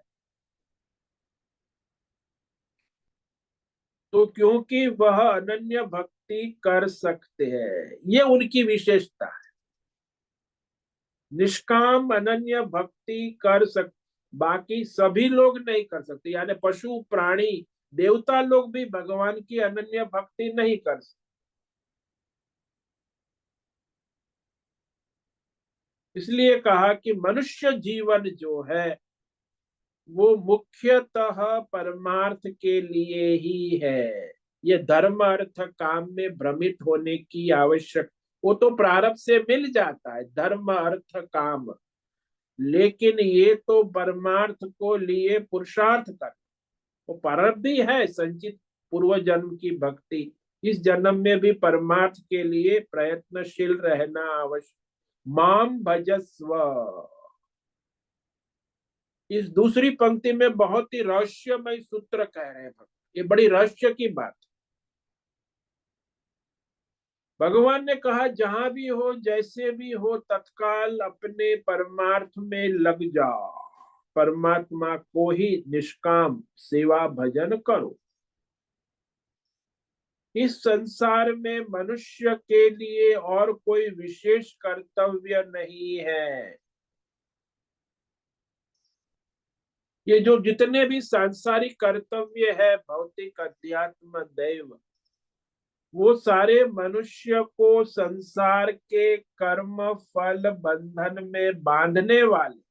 तो क्योंकि वह अनन्य भक्ति कर सकते हैं, ये उनकी विशेषता है। निष्काम अनन्य भक्ति कर सक, बाकी सभी लोग नहीं कर सकते, यानी पशु प्राणी देवता लोग भी भगवान की अनन्य भक्ति नहीं कर सकते। इसलिए कहा कि मनुष्य जीवन जो है वो मुख्यतः परमार्थ के लिए ही है। ये धर्म अर्थ काम में भ्रमित होने की आवश्यक, वो तो प्रारब्ध से मिल जाता है धर्म अर्थ काम, लेकिन ये तो परमार्थ को लिए पुरुषार्थ कर, वो प्रारब्ध ही है संचित पूर्व जन्म की भक्ति, इस जन्म में भी परमार्थ के लिए प्रयत्नशील रहना आवश्यक। माम भजस्व, इस दूसरी पंक्ति में बहुत ही रहस्यमय सूत्र कह रहे हैं भगवान, ये बड़ी रहस्य की बात। भगवान ने कहा जहां भी हो जैसे भी हो तत्काल अपने परमार्थ में लग जाओ, परमात्मा को ही निष्काम सेवा भजन करो। इस संसार में मनुष्य के लिए और कोई विशेष कर्तव्य नहीं है। ये जो जितने भी सांसारिक कर्तव्य है, भौतिक अध्यात्म दैव, वो सारे मनुष्य को संसार के कर्म फल बंधन में बांधने वाले।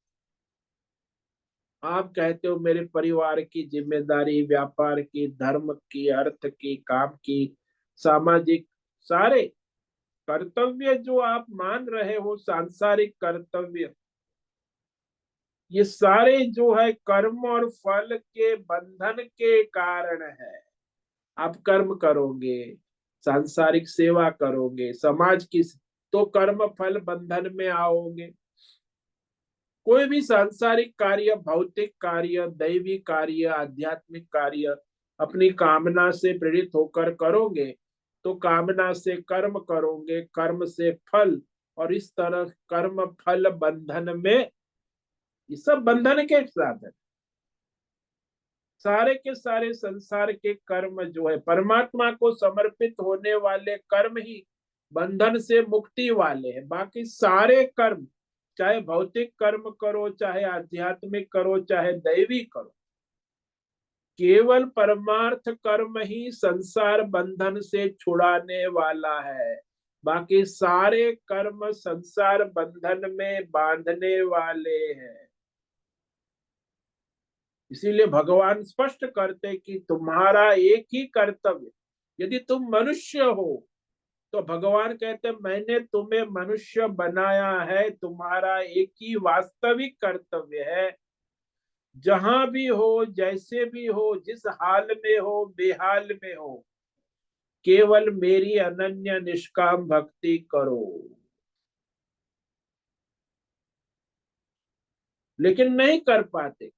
आप कहते हो मेरे परिवार की जिम्मेदारी, व्यापार की, धर्म की, अर्थ की, काम की, सामाजिक, सारे कर्तव्य जो आप मान रहे हो सांसारिक कर्तव्य, ये सारे जो है कर्म और फल के बंधन के कारण है। आप कर्म करोगे, सांसारिक सेवा करोगे, समाज की, तो कर्म फल बंधन में आओगे। कोई भी सांसारिक कार्य, भौतिक कार्य, दैवी कार्य, आध्यात्मिक कार्य अपनी कामना से प्रेरित होकर करोगे, तो कामना से कर्म करोगे, कर्म से फल, और इस तरह कर्म फल बंधन में, ये सब बंधन के साधन। सारे के सारे संसार के कर्म जो है परमात्मा को समर्पित होने वाले कर्म ही बंधन से मुक्ति वाले हैं। बाकी सारे कर्म, चाहे भौतिक कर्म करो, चाहे आध्यात्मिक करो, चाहे दैवी करो, केवल परमार्थ कर्म ही संसार बंधन से छुड़ाने वाला है। बाकी सारे कर्म संसार बंधन में बांधने वाले हैं। इसीलिए भगवान स्पष्ट करते कि तुम्हारा एक ही कर्तव्य, यदि तुम मनुष्य हो तो भगवान कहते मैंने तुम्हें मनुष्य बनाया है, तुम्हारा एक ही वास्तविक कर्तव्य है, जहां भी हो, जैसे भी हो, जिस हाल में हो, बेहाल में हो, केवल मेरी अनन्य निष्काम भक्ति करो। लेकिन नहीं कर पाते,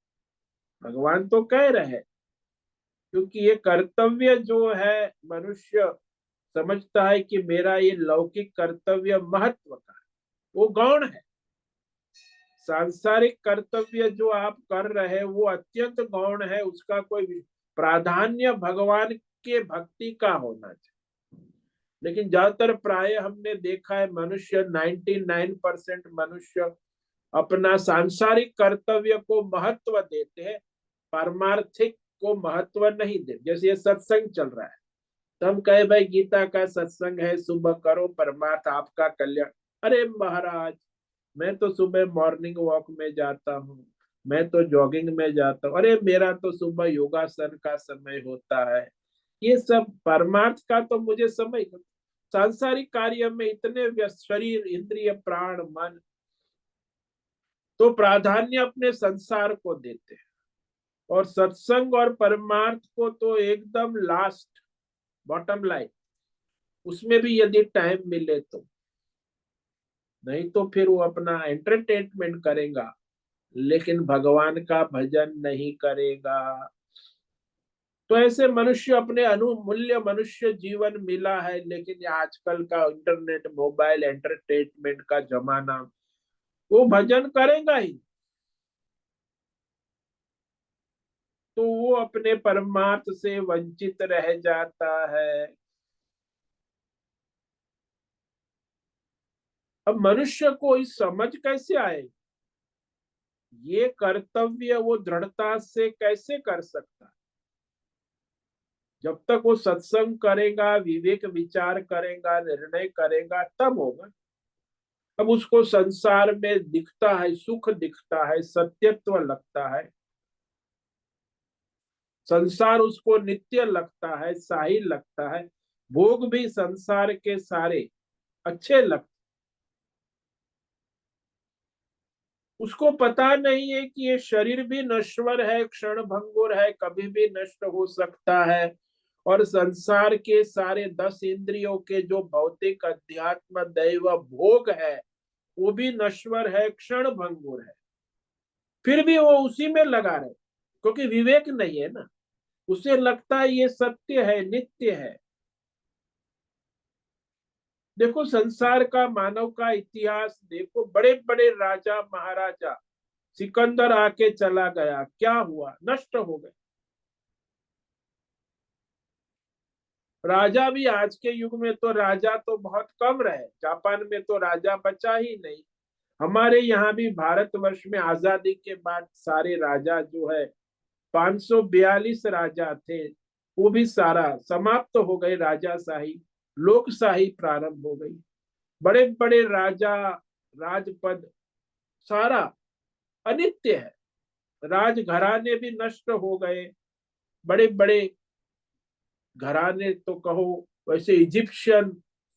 भगवान तो कह रहे हैं, क्योंकि ये कर्तव्य जो है मनुष्य समझता है कि मेरा ये लौकिक कर्तव्य महत्व का है, वो गौण है। सांसारिक कर्तव्य जो आप कर रहे हैं वो अत्यंत गौण है, उसका कोई प्राधान्य भगवान के भक्ति का होना चाहिए। लेकिन ज्यादातर प्राय हमने देखा है मनुष्य 99% मनुष्य अपना सांसारिक कर्तव्य को महत्व देते हैं, पारमार्थिक को महत्व नहीं देते। जैसे ये सत्संग चल रहा है, तो हम कहे भाई गीता का सत्संग है, सुबह करो, परमार्थ आपका कल्याण। अरे महाराज, मैं तो सुबह मॉर्निंग वॉक में जाता हूँ, मैं तो जॉगिंग में जाता हूँ, अरे मेरा तो सुबह योगासन का समय होता है। ये सब परमार्थ का तो मुझे समय, सांसारिक कार्य में इतने व्यस्त, शरीर इंद्रिय प्राण मन, तो प्राधान्य अपने संसार को देते हैं, और सत्संग और परमार्थ को तो एकदम लास्ट, बॉटम लाइन, उसमें भी यदि टाइम मिले तो। नहीं तो फिर वो अपना एंटरटेनमेंट करेगा, लेकिन भगवान का भजन नहीं करेगा। तो ऐसे मनुष्य, अपने अनुमूल्य मनुष्य जीवन मिला है, लेकिन ये आजकल का इंटरनेट मोबाइल एंटरटेनमेंट का जमाना, वो भजन करेगा ही, तो वो अपने परमार्थ से वंचित रह जाता है। अब मनुष्य को इस समझ कैसे आए, ये कर्तव्य वो दृढ़ता से कैसे कर सकता है? जब तक वो सत्संग करेगा, विवेक विचार करेगा, निर्णय करेगा, तब होगा। अब उसको संसार में दिखता है, सुख दिखता है, सत्यत्व लगता है, संसार उसको नित्य लगता है, साहिल लगता है, भोग भी संसार के सारे अच्छे लगते। उसको पता नहीं है कि ये शरीर भी नश्वर है, क्षण भंगुर है, कभी भी नष्ट हो सकता है, और संसार के सारे 10 इंद्रियों के जो भौतिक अध्यात्म दैव भोग है, वो भी नश्वर है, क्षण भंगुर है। फिर भी वो उसी में लगा रहे, क्योंकि विवेक नहीं है ना, उसे लगता है ये सत्य है, नित्य है। देखो संसार का, मानव का इतिहास देखो, बड़े बड़े राजा महाराजा, सिकंदर आके चला गया, क्या हुआ, नष्ट हो गए। राजा भी आज के युग में तो राजा तो बहुत कम रहे, जापान में तो राजा बचा ही नहीं। हमारे यहाँ भी भारतवर्ष में आजादी के बाद सारे राजा जो है, 542 राजा थे, वो भी सारा समाप्त हो गए, राजाशाही, लोकशाही प्रारंभ हो गई। बड़े बड़े राजा, राजपद सारा अनित्य है, राजघराने भी नष्ट हो गए। बड़े बड़े घराने तो कहो, वैसे इजिप्शियन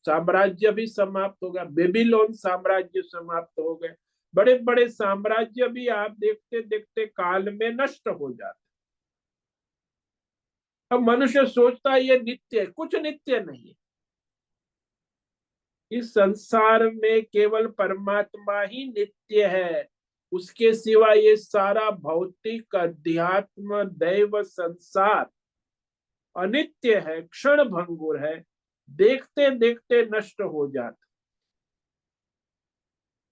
साम्राज्य भी समाप्त हो गया, बेबीलोन साम्राज्य समाप्त हो गए। बड़े बड़े साम्राज्य भी आप देखते देखते काल में नष्ट हो जाते। अब मनुष्य सोचता है ये नित्य है, कुछ नित्य नहीं है। इस संसार में केवल परमात्मा ही नित्य है, उसके सिवा ये सारा भौतिक अध्यात्म दैव संसार अनित्य है, क्षण भंगुर है, देखते देखते नष्ट हो जाता।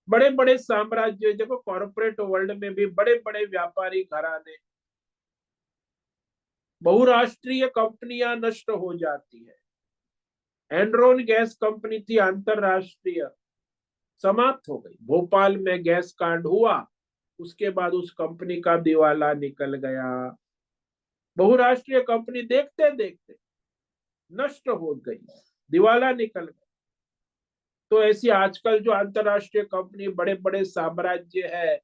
बड़े बड़े साम्राज्य देखो, कॉर्पोरेट वर्ल्ड में भी बड़े बड़े व्यापारी घराने, बहुराष्ट्रीय कंपनियां नष्ट हो जाती है। एनरॉन गैस कंपनी थी अंतरराष्ट्रीय, समाप्त हो गई। भोपाल में गैस कांड हुआ, उसके बाद उस कंपनी का दिवाला निकल गया। बहुराष्ट्रीय कंपनी देखते देखते नष्ट हो गई, दिवाला निकल गया। तो ऐसी आजकल जो अंतरराष्ट्रीय कंपनी, बड़े बड़े साम्राज्य है,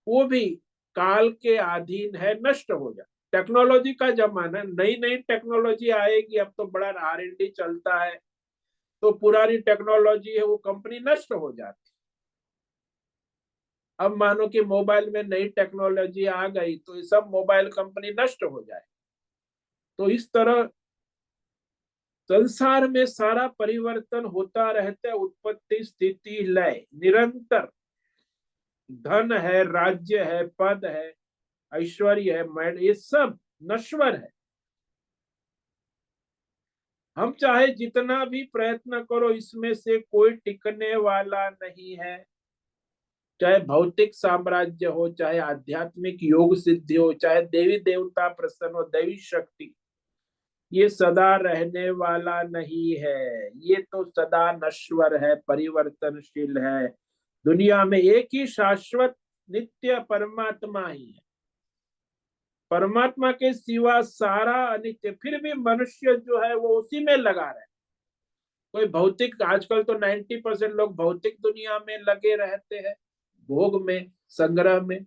वो भी काल के अधीन है, नष्ट हो जाए। टेक्नोलॉजी का जमाना, नई नई टेक्नोलॉजी आएगी, अब तो बड़ा R&D चलता है, तो पुरानी टेक्नोलॉजी है वो कंपनी नष्ट हो जाती। अब मानो कि मोबाइल में नई टेक्नोलॉजी आ गई, तो ये सब मोबाइल कंपनी नष्ट हो जाए। तो इस तरह संसार में सारा परिवर्तन होता रहता है, उत्पत्ति स्थिति लय निरंतर। धन है, राज्य है, पद है, ऐश्वर्य है, मैड, ये सब नश्वर है। हम चाहे जितना भी प्रयत्न करो, इसमें से कोई टिकने वाला नहीं है। चाहे भौतिक साम्राज्य हो, चाहे आध्यात्मिक योग सिद्धि हो, चाहे देवी देवता प्रसन्न हो, दैवी शक्ति, ये सदा रहने वाला नहीं है। ये तो सदा नश्वर है, परिवर्तनशील है। दुनिया में एक ही शाश्वत नित्य परमात्मा ही है, परमात्मा के सिवा सारा अनित्य। फिर भी मनुष्य जो है वो उसी में लगा रहे। कोई भौतिक, आजकल तो 90% लोग भौतिक दुनिया में लगे रहते हैं, भोग में, संग्रह में।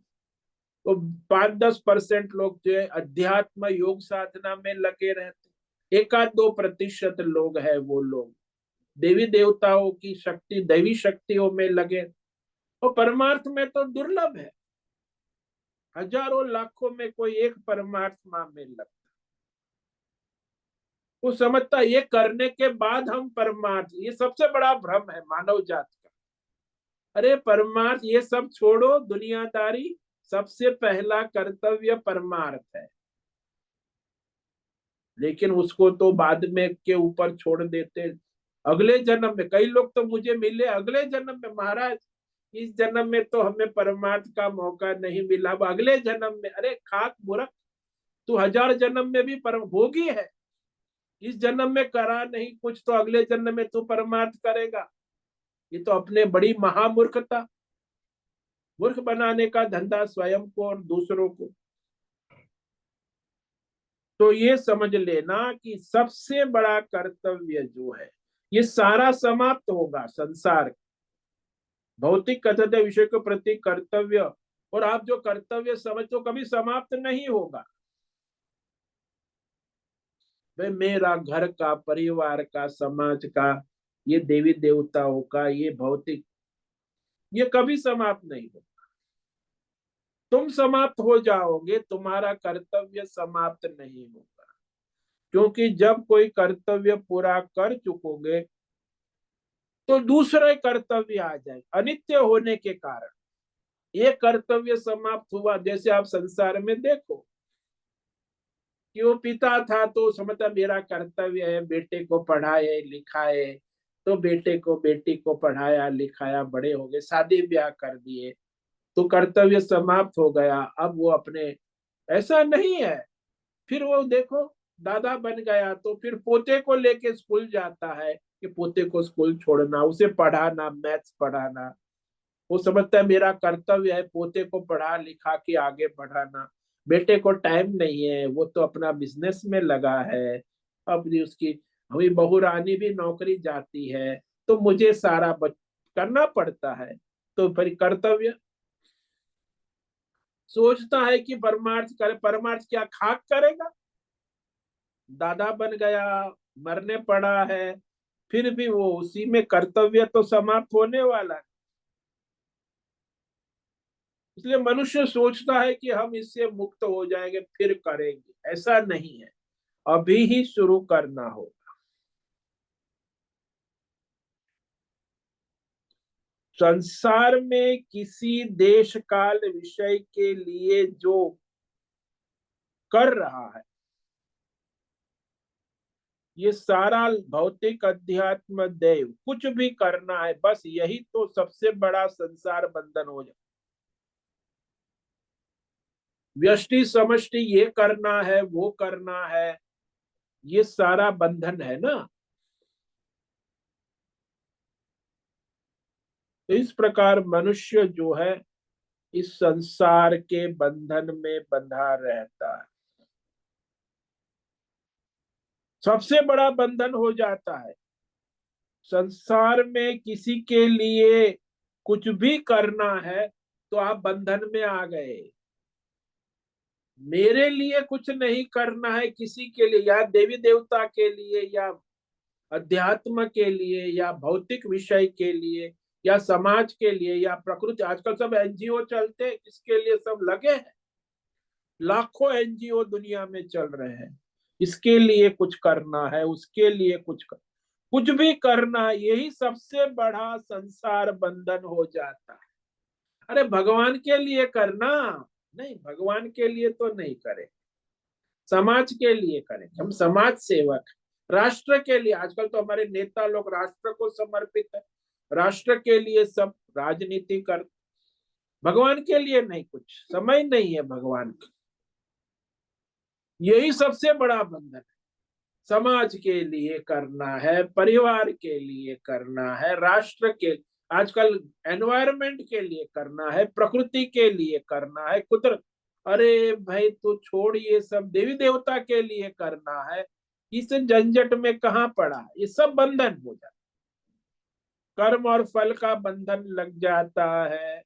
वो 5-10% लोग जो है अध्यात्म योग साधना में लगे रहते, 1-2% लोग हैं वो लोग देवी देवताओं की शक्ति, दैवी शक्तियों में लगे। और परमार्थ में तो दुर्लभ है, हजारों लाखों में कोई एक परमात्मा में लगता। वो समझता ये करने के बाद हम परमार्थ, ये सबसे बड़ा भ्रम है मानव जात का। अरे परमार्थ ये सब छोड़ो, दुनियादारी, सबसे पहला कर्तव्य परमार्थ है। लेकिन उसको तो बाद में के ऊपर छोड़ देते। अगले जन्म में, कई लोग तो मुझे मिले अगले जन्म में, महाराज इस जन्म में तो हमें परमार्थ का मौका नहीं मिला, अब अगले जन्म में। अरे खाक मूर्ख, तू 1000 जन्म में भी परम भोगी है, इस जन्म में करा नहीं कुछ तो अगले जन्म में तू परमार्थ करेगा। ये तो अपने बड़ी महामूर्खता, मूर्ख बनाने का धंधा स्वयं को और दूसरों को। तो ये समझ लेना कि सबसे बड़ा कर्तव्य जो है ये सारा समाप्त होगा संसार, भौतिक कथित विषय के प्रति कर्तव्य, और आप जो कर्तव्य समझते हो कभी समाप्त नहीं होगा। भाई मेरा घर का, परिवार का, समाज का, ये देवी देवताओं का, ये भौतिक, ये कभी समाप्त नहीं होगा। तुम समाप्त हो जाओगे, तुम्हारा कर्तव्य समाप्त नहीं होगा। क्योंकि जब कोई कर्तव्य पूरा कर चुकोगे तो दूसरे कर्तव्य आ जाए, अनित्य होने के कारण ये कर्तव्य समाप्त हुआ। जैसे आप संसार में देखो कि वो पिता था तो समझता मेरा कर्तव्य है बेटे को पढ़ाए लिखाए, तो बेटे को बेटी को पढ़ाया लिखाया, बड़े हो गए, शादी ब्याह कर दिए, तो कर्तव्य समाप्त हो गया। अब वो अपने, ऐसा नहीं है। फिर वो देखो दादा बन गया तो फिर पोते को लेके स्कूल जाता है कि पोते को स्कूल छोड़ना, उसे पढ़ाना, मैथ्स पढ़ाना। वो समझता है मेरा कर्तव्य है पोते को पढ़ा लिखा के आगे बढ़ाना। बेटे को टाइम नहीं है, वो तो अपना बिजनेस में लगा है। अब भी उसकी, हमें बहू रानी भी नौकरी जाती है, तो मुझे सारा करना पड़ता है। तो फिर कर्तव्य सोचता है कि परमार्थ करे, परमार्थ क्या खाक करेगा? दादा बन गया, मरने पड़ा है, फिर भी वो उसी में, कर्तव्य तो समाप्त होने वाला है। इसलिए मनुष्य सोचता है कि हम इससे मुक्त हो जाएंगे फिर करेंगे, ऐसा नहीं है, अभी ही शुरू करना होगा। संसार में किसी देश काल विषय के लिए जो कर रहा है, ये सारा भौतिक अध्यात्म दैव कुछ भी करना है, बस यही तो सबसे बड़ा संसार बंधन हो जाए। व्यष्टि समष्टि ये करना है वो करना है, ये सारा बंधन है ना। तो इस प्रकार मनुष्य जो है इस संसार के बंधन में बंधा रहता है, सबसे बड़ा बंधन हो जाता है। संसार में किसी के लिए कुछ भी करना है तो आप बंधन में आ गए। मेरे लिए कुछ नहीं करना है किसी के लिए, या देवी देवता के लिए, या अध्यात्म के लिए, या भौतिक विषय के लिए, या समाज के लिए, या प्रकृति, आजकल सब एनजीओ चलते हैं, इसके लिए सब लगे हैं। लाखों एनजीओ दुनिया में चल रहे हैं, इसके लिए कुछ करना है, उसके लिए कुछ भी करना, यही सबसे बड़ा संसार बंधन हो जाता है। अरे भगवान के लिए करना नहीं, भगवान के लिए तो नहीं करें, समाज के लिए करें, हम समाज सेवक। राष्ट्र के लिए, आजकल तो हमारे नेता लोग राष्ट्र को समर्पित है, राष्ट्र के लिए सब राजनीति कर, भगवान के लिए नहीं, कुछ समय नहीं है भगवान का। यही सबसे बड़ा बंधन है। समाज के लिए करना है, परिवार के लिए करना है, राष्ट्र के, आजकल एनवायरमेंट के लिए करना है, प्रकृति के लिए करना है, कुदरत। अरे भाई तू छोड़, ये सब देवी देवता के लिए करना है, इस झंझट में कहाँ पड़ा, ये सब बंधन हो जाता, कर्म और फल का बंधन लग जाता है।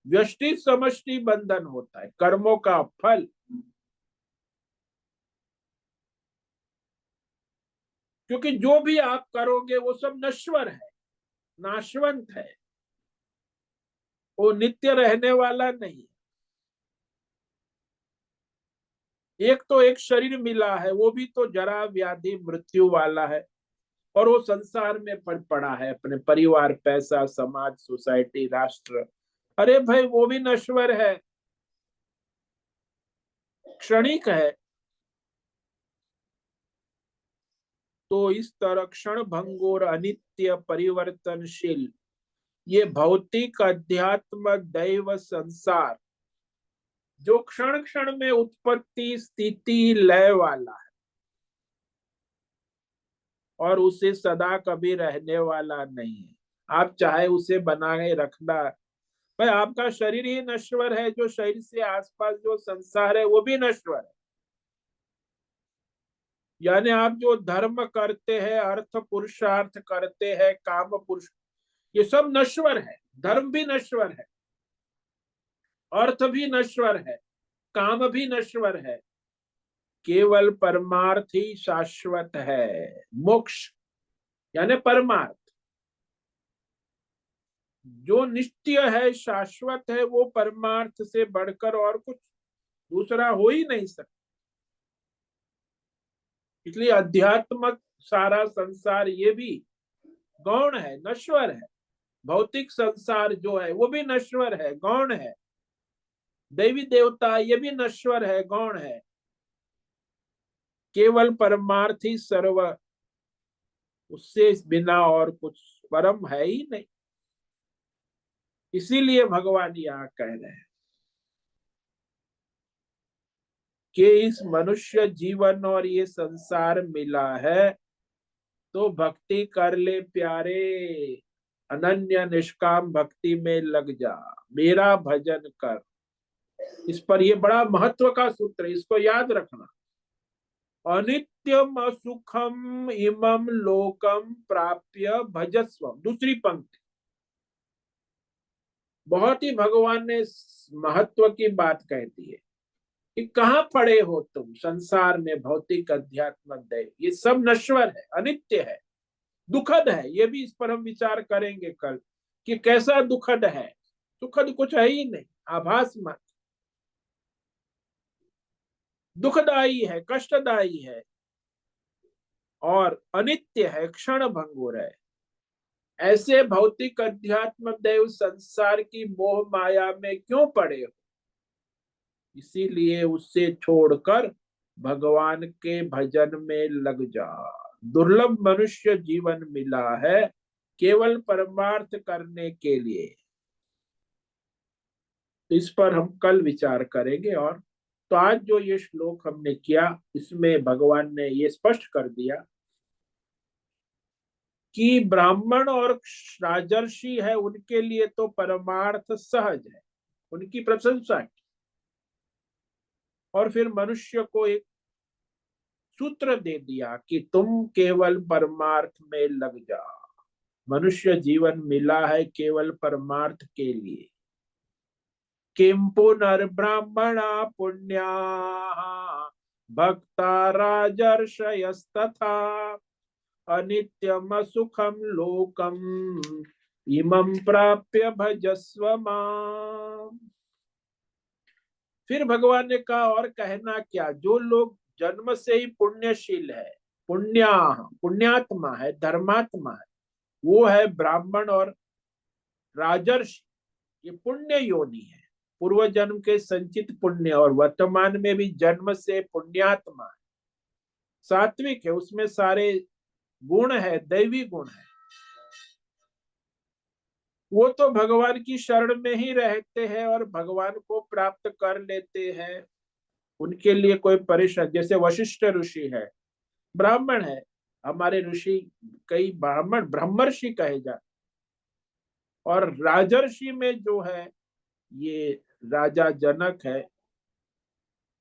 व्यष्टि समष्टि बंधन होता है, कर्मों का फल। क्योंकि जो भी आप करोगे वो सब नश्वर है, नाशवंत है, वो नित्य रहने वाला नहीं। एक तो एक शरीर मिला है, वो भी तो जरा व्याधि मृत्यु वाला है, और वो संसार में पड़ा है, अपने परिवार, पैसा, समाज, सोसाइटी, राष्ट्र, अरे भाई वो भी नश्वर है, क्षणिक है। तो इस तरह क्षण भंगुर अनित्य परिवर्तनशील ये भौतिक अध्यात्म दैव संसार जो क्षण क्षण में उत्पत्ति स्थिति लय वाला है और उसे सदा कभी रहने वाला नहीं है। आप चाहे उसे बनाए रखना, भाई आपका शरीर ही नश्वर है, जो शरीर से आसपास जो संसार है वो भी नश्वर है। यानी आप जो धर्म करते हैं, अर्थ पुरुषार्थ करते हैं, काम पुरुष, ये सब नश्वर है। धर्म भी नश्वर है, अर्थ भी नश्वर है, काम भी नश्वर है, केवल परमार्थ ही शाश्वत है। मोक्ष यानी परमार्थ जो नित्य है, शाश्वत है, वो परमार्थ से बढ़कर और कुछ दूसरा हो ही नहीं सकता। इसलिए अध्यात्मक सारा संसार ये भी गौण है, नश्वर है। भौतिक संसार जो है वो भी नश्वर है, गौण है। देवी देवता ये भी नश्वर है, गौण है। केवल परमार्थ ही सर्व, उससे बिना और कुछ परम है ही नहीं। इसीलिए भगवान यहाँ कह रहे हैं कि इस मनुष्य जीवन और ये संसार मिला है तो भक्ति कर ले प्यारे, अनन्य निष्काम भक्ति में लग जा, मेरा भजन कर। इस पर ये बड़ा महत्व का सूत्र है, इसको याद रखना। अनित्यम असुखम इमम लोकम प्राप्य भजस्व, दूसरी पंक्ति। बहुत ही भगवान ने महत्व की बात कह दी है कि कहाँ पड़े हो तुम संसार में, भौतिक अध्यात्म दैव ये सब नश्वर है, अनित्य है, दुखद है। ये भी इस पर हम विचार करेंगे कल कि कैसा दुखद है। दुखद कुछ है ही नहीं, आभास मत। दुखदाई है, कष्टदायी है और अनित्य है, क्षण भंगुर है। ऐसे भौतिक अध्यात्म दैव संसार की मोह माया में क्यों पड़े हो? इसीलिए उससे छोड़कर भगवान के भजन में लग जा। दुर्लभ मनुष्य जीवन मिला है केवल परमार्थ करने के लिए। तो इस पर हम कल विचार करेंगे। और तो आज जो ये श्लोक हमने किया, इसमें भगवान ने ये स्पष्ट कर दिया कि ब्राह्मण और राजर्षि है, उनके लिए तो परमार्थ सहज है, उनकी प्रशंसा की। और फिर मनुष्य को एक सूत्र दे दिया कि तुम केवल परमार्थ में लग जा। मनुष्य जीवन मिला है केवल परमार्थ के लिए। किम पुनर्ब्राह्मणा पुण्या भक्ता राजर्षयस्तथा अनित्यम सुखम लोकम इमं प्राप्य भजस्व माम्। फिर भगवान ने कहा और कहना क्या, जो लोग जन्म से ही पुण्यशील है, पुण्यात्मा है, धर्मात्मा है, वो है ब्राह्मण और राजर्षि, ये पुण्य योनि है, पूर्व जन्म के संचित पुण्य, और वर्तमान में भी जन्म से पुण्यात्मा है, सात्विक है, उसमें सारे गुण है, दैवी गुण है। वो तो भगवान की शरण में ही रहते हैं और भगवान को प्राप्त कर लेते हैं। उनके लिए कोई परेशान, जैसे वशिष्ठ ऋषि है, ब्राह्मण है, हमारे ऋषि कई ब्राह्मण ब्रह्मर्षि कहे जाते। और राजर्षि में जो है ये राजा जनक है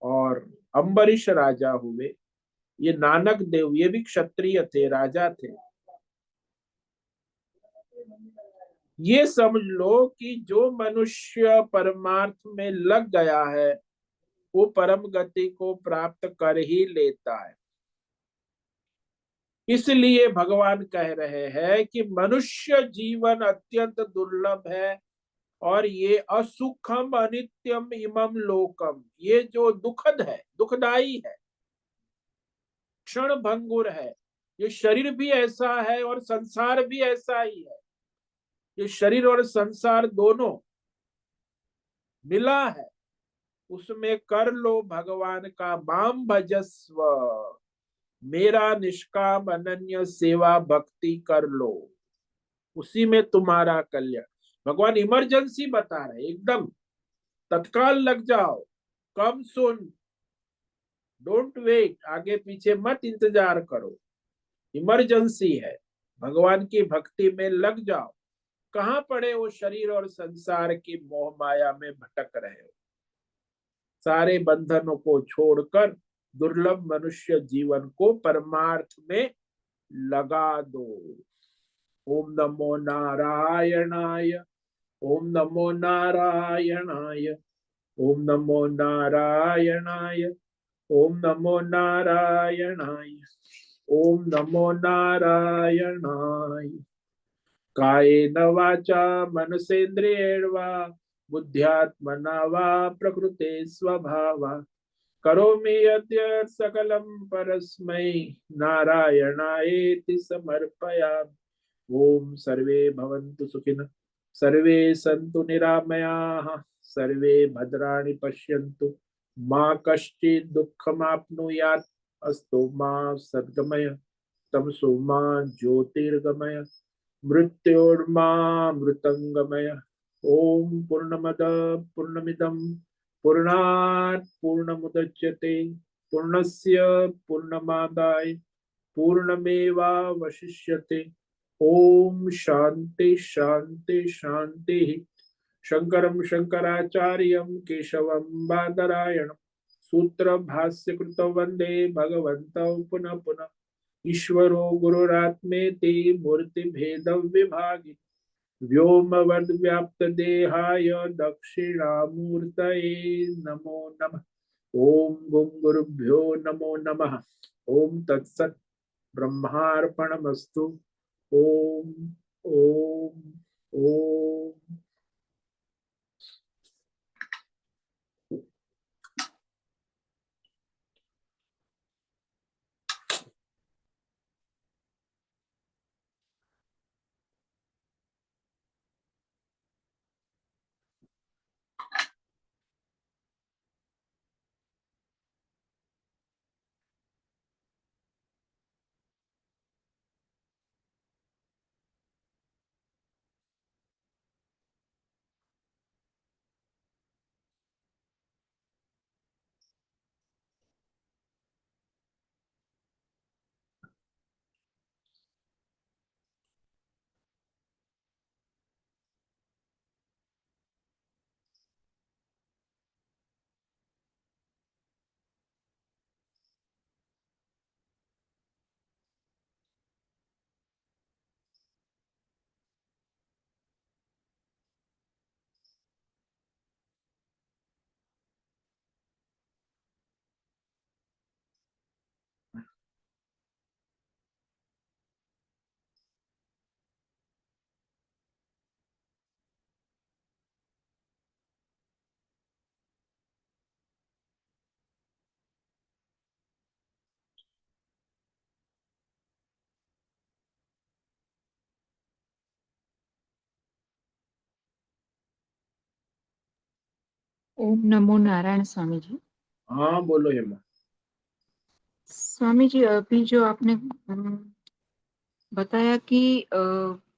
और अम्बरीश राजा हुए, ये नानक देव, ये भी क्षत्रिय थे, राजा थे। ये समझ लो कि जो मनुष्य परमार्थ में लग गया है वो परम गति को प्राप्त कर ही लेता है। इसलिए भगवान कह रहे हैं कि मनुष्य जीवन अत्यंत दुर्लभ है और ये असुखम अनित्यम इमम लोकम, ये जो दुखद है, दुखदाई है, क्षण भंगुर है, ये शरीर भी ऐसा है और संसार भी ऐसा ही है। ये शरीर और संसार दोनों मिला है, उसमें कर लो भगवान का माम भजस्व, मेरा निष्काम अनन्य सेवा भक्ति कर लो, उसी में तुम्हारा कल्याण। भगवान इमरजेंसी बता रहे, एकदम तत्काल लग जाओ, कम सुन, डोंट वेट, आगे पीछे मत इंतजार करो, इमरजेंसी है, भगवान की भक्ति में लग जाओ। कहाँ पड़े वो शरीर और संसार की मोह माया में भटक रहे हो, सारे बंधनों को छोड़कर दुर्लभ मनुष्य जीवन को परमार्थ में लगा दो। ओम नमो नारायणाय, ओम नमो नारायणाय, ओम नमो नारायणाय, ओम नमो नारायणाय, ओम नमो नारायणाय। कायेन वाचा मनसेन्द्रियेण वा बुद्ध्यात्मना वा प्रकृते स्वभावात् करोमि यद्यत् सकलं परस्मै नारायणायेति समर्पयामि। ओम सर्वे भवन्तु सुखिनः, सर्वे सन्तु निरामयाः, सर्वे भद्राणि पश्यन्तु, मा कश्चित् दुःखमाप्नुयात्, अस्तु मा सद्गमय, तमसो मा ज्योतिर्गमय, मृत्योर्मामृतंगमय। ओम पूर्णमद पूर्णमिदं पूर्णात् पूर्णमुदच्यते, पूर्णस्य पूर्णमादाय पूर्णमेवावशिष्यते। ओम शांति शांति शांति। शंकरं शंकराचार्यं केशवं बादरायणं सूत्र भाष्य कृतौ वंदे भगवन्तौ पुनः पुनः। ईश्वरो गुरुरात्मेति मूर्ति भेद विभागि व्योमवद् व्याप्त देहाय दक्षिणामूर्तये नमो नमः। ओम गुं गुरुभ्यो नमो नमः। ओम तत्सत् ब्रह्मार्पणमस्तु। ओम ओम ओम। ओम नमो नारायण स्वामी जी। हाँ बोलो हेमा। स्वामी जी, अभी जो आपने बताया कि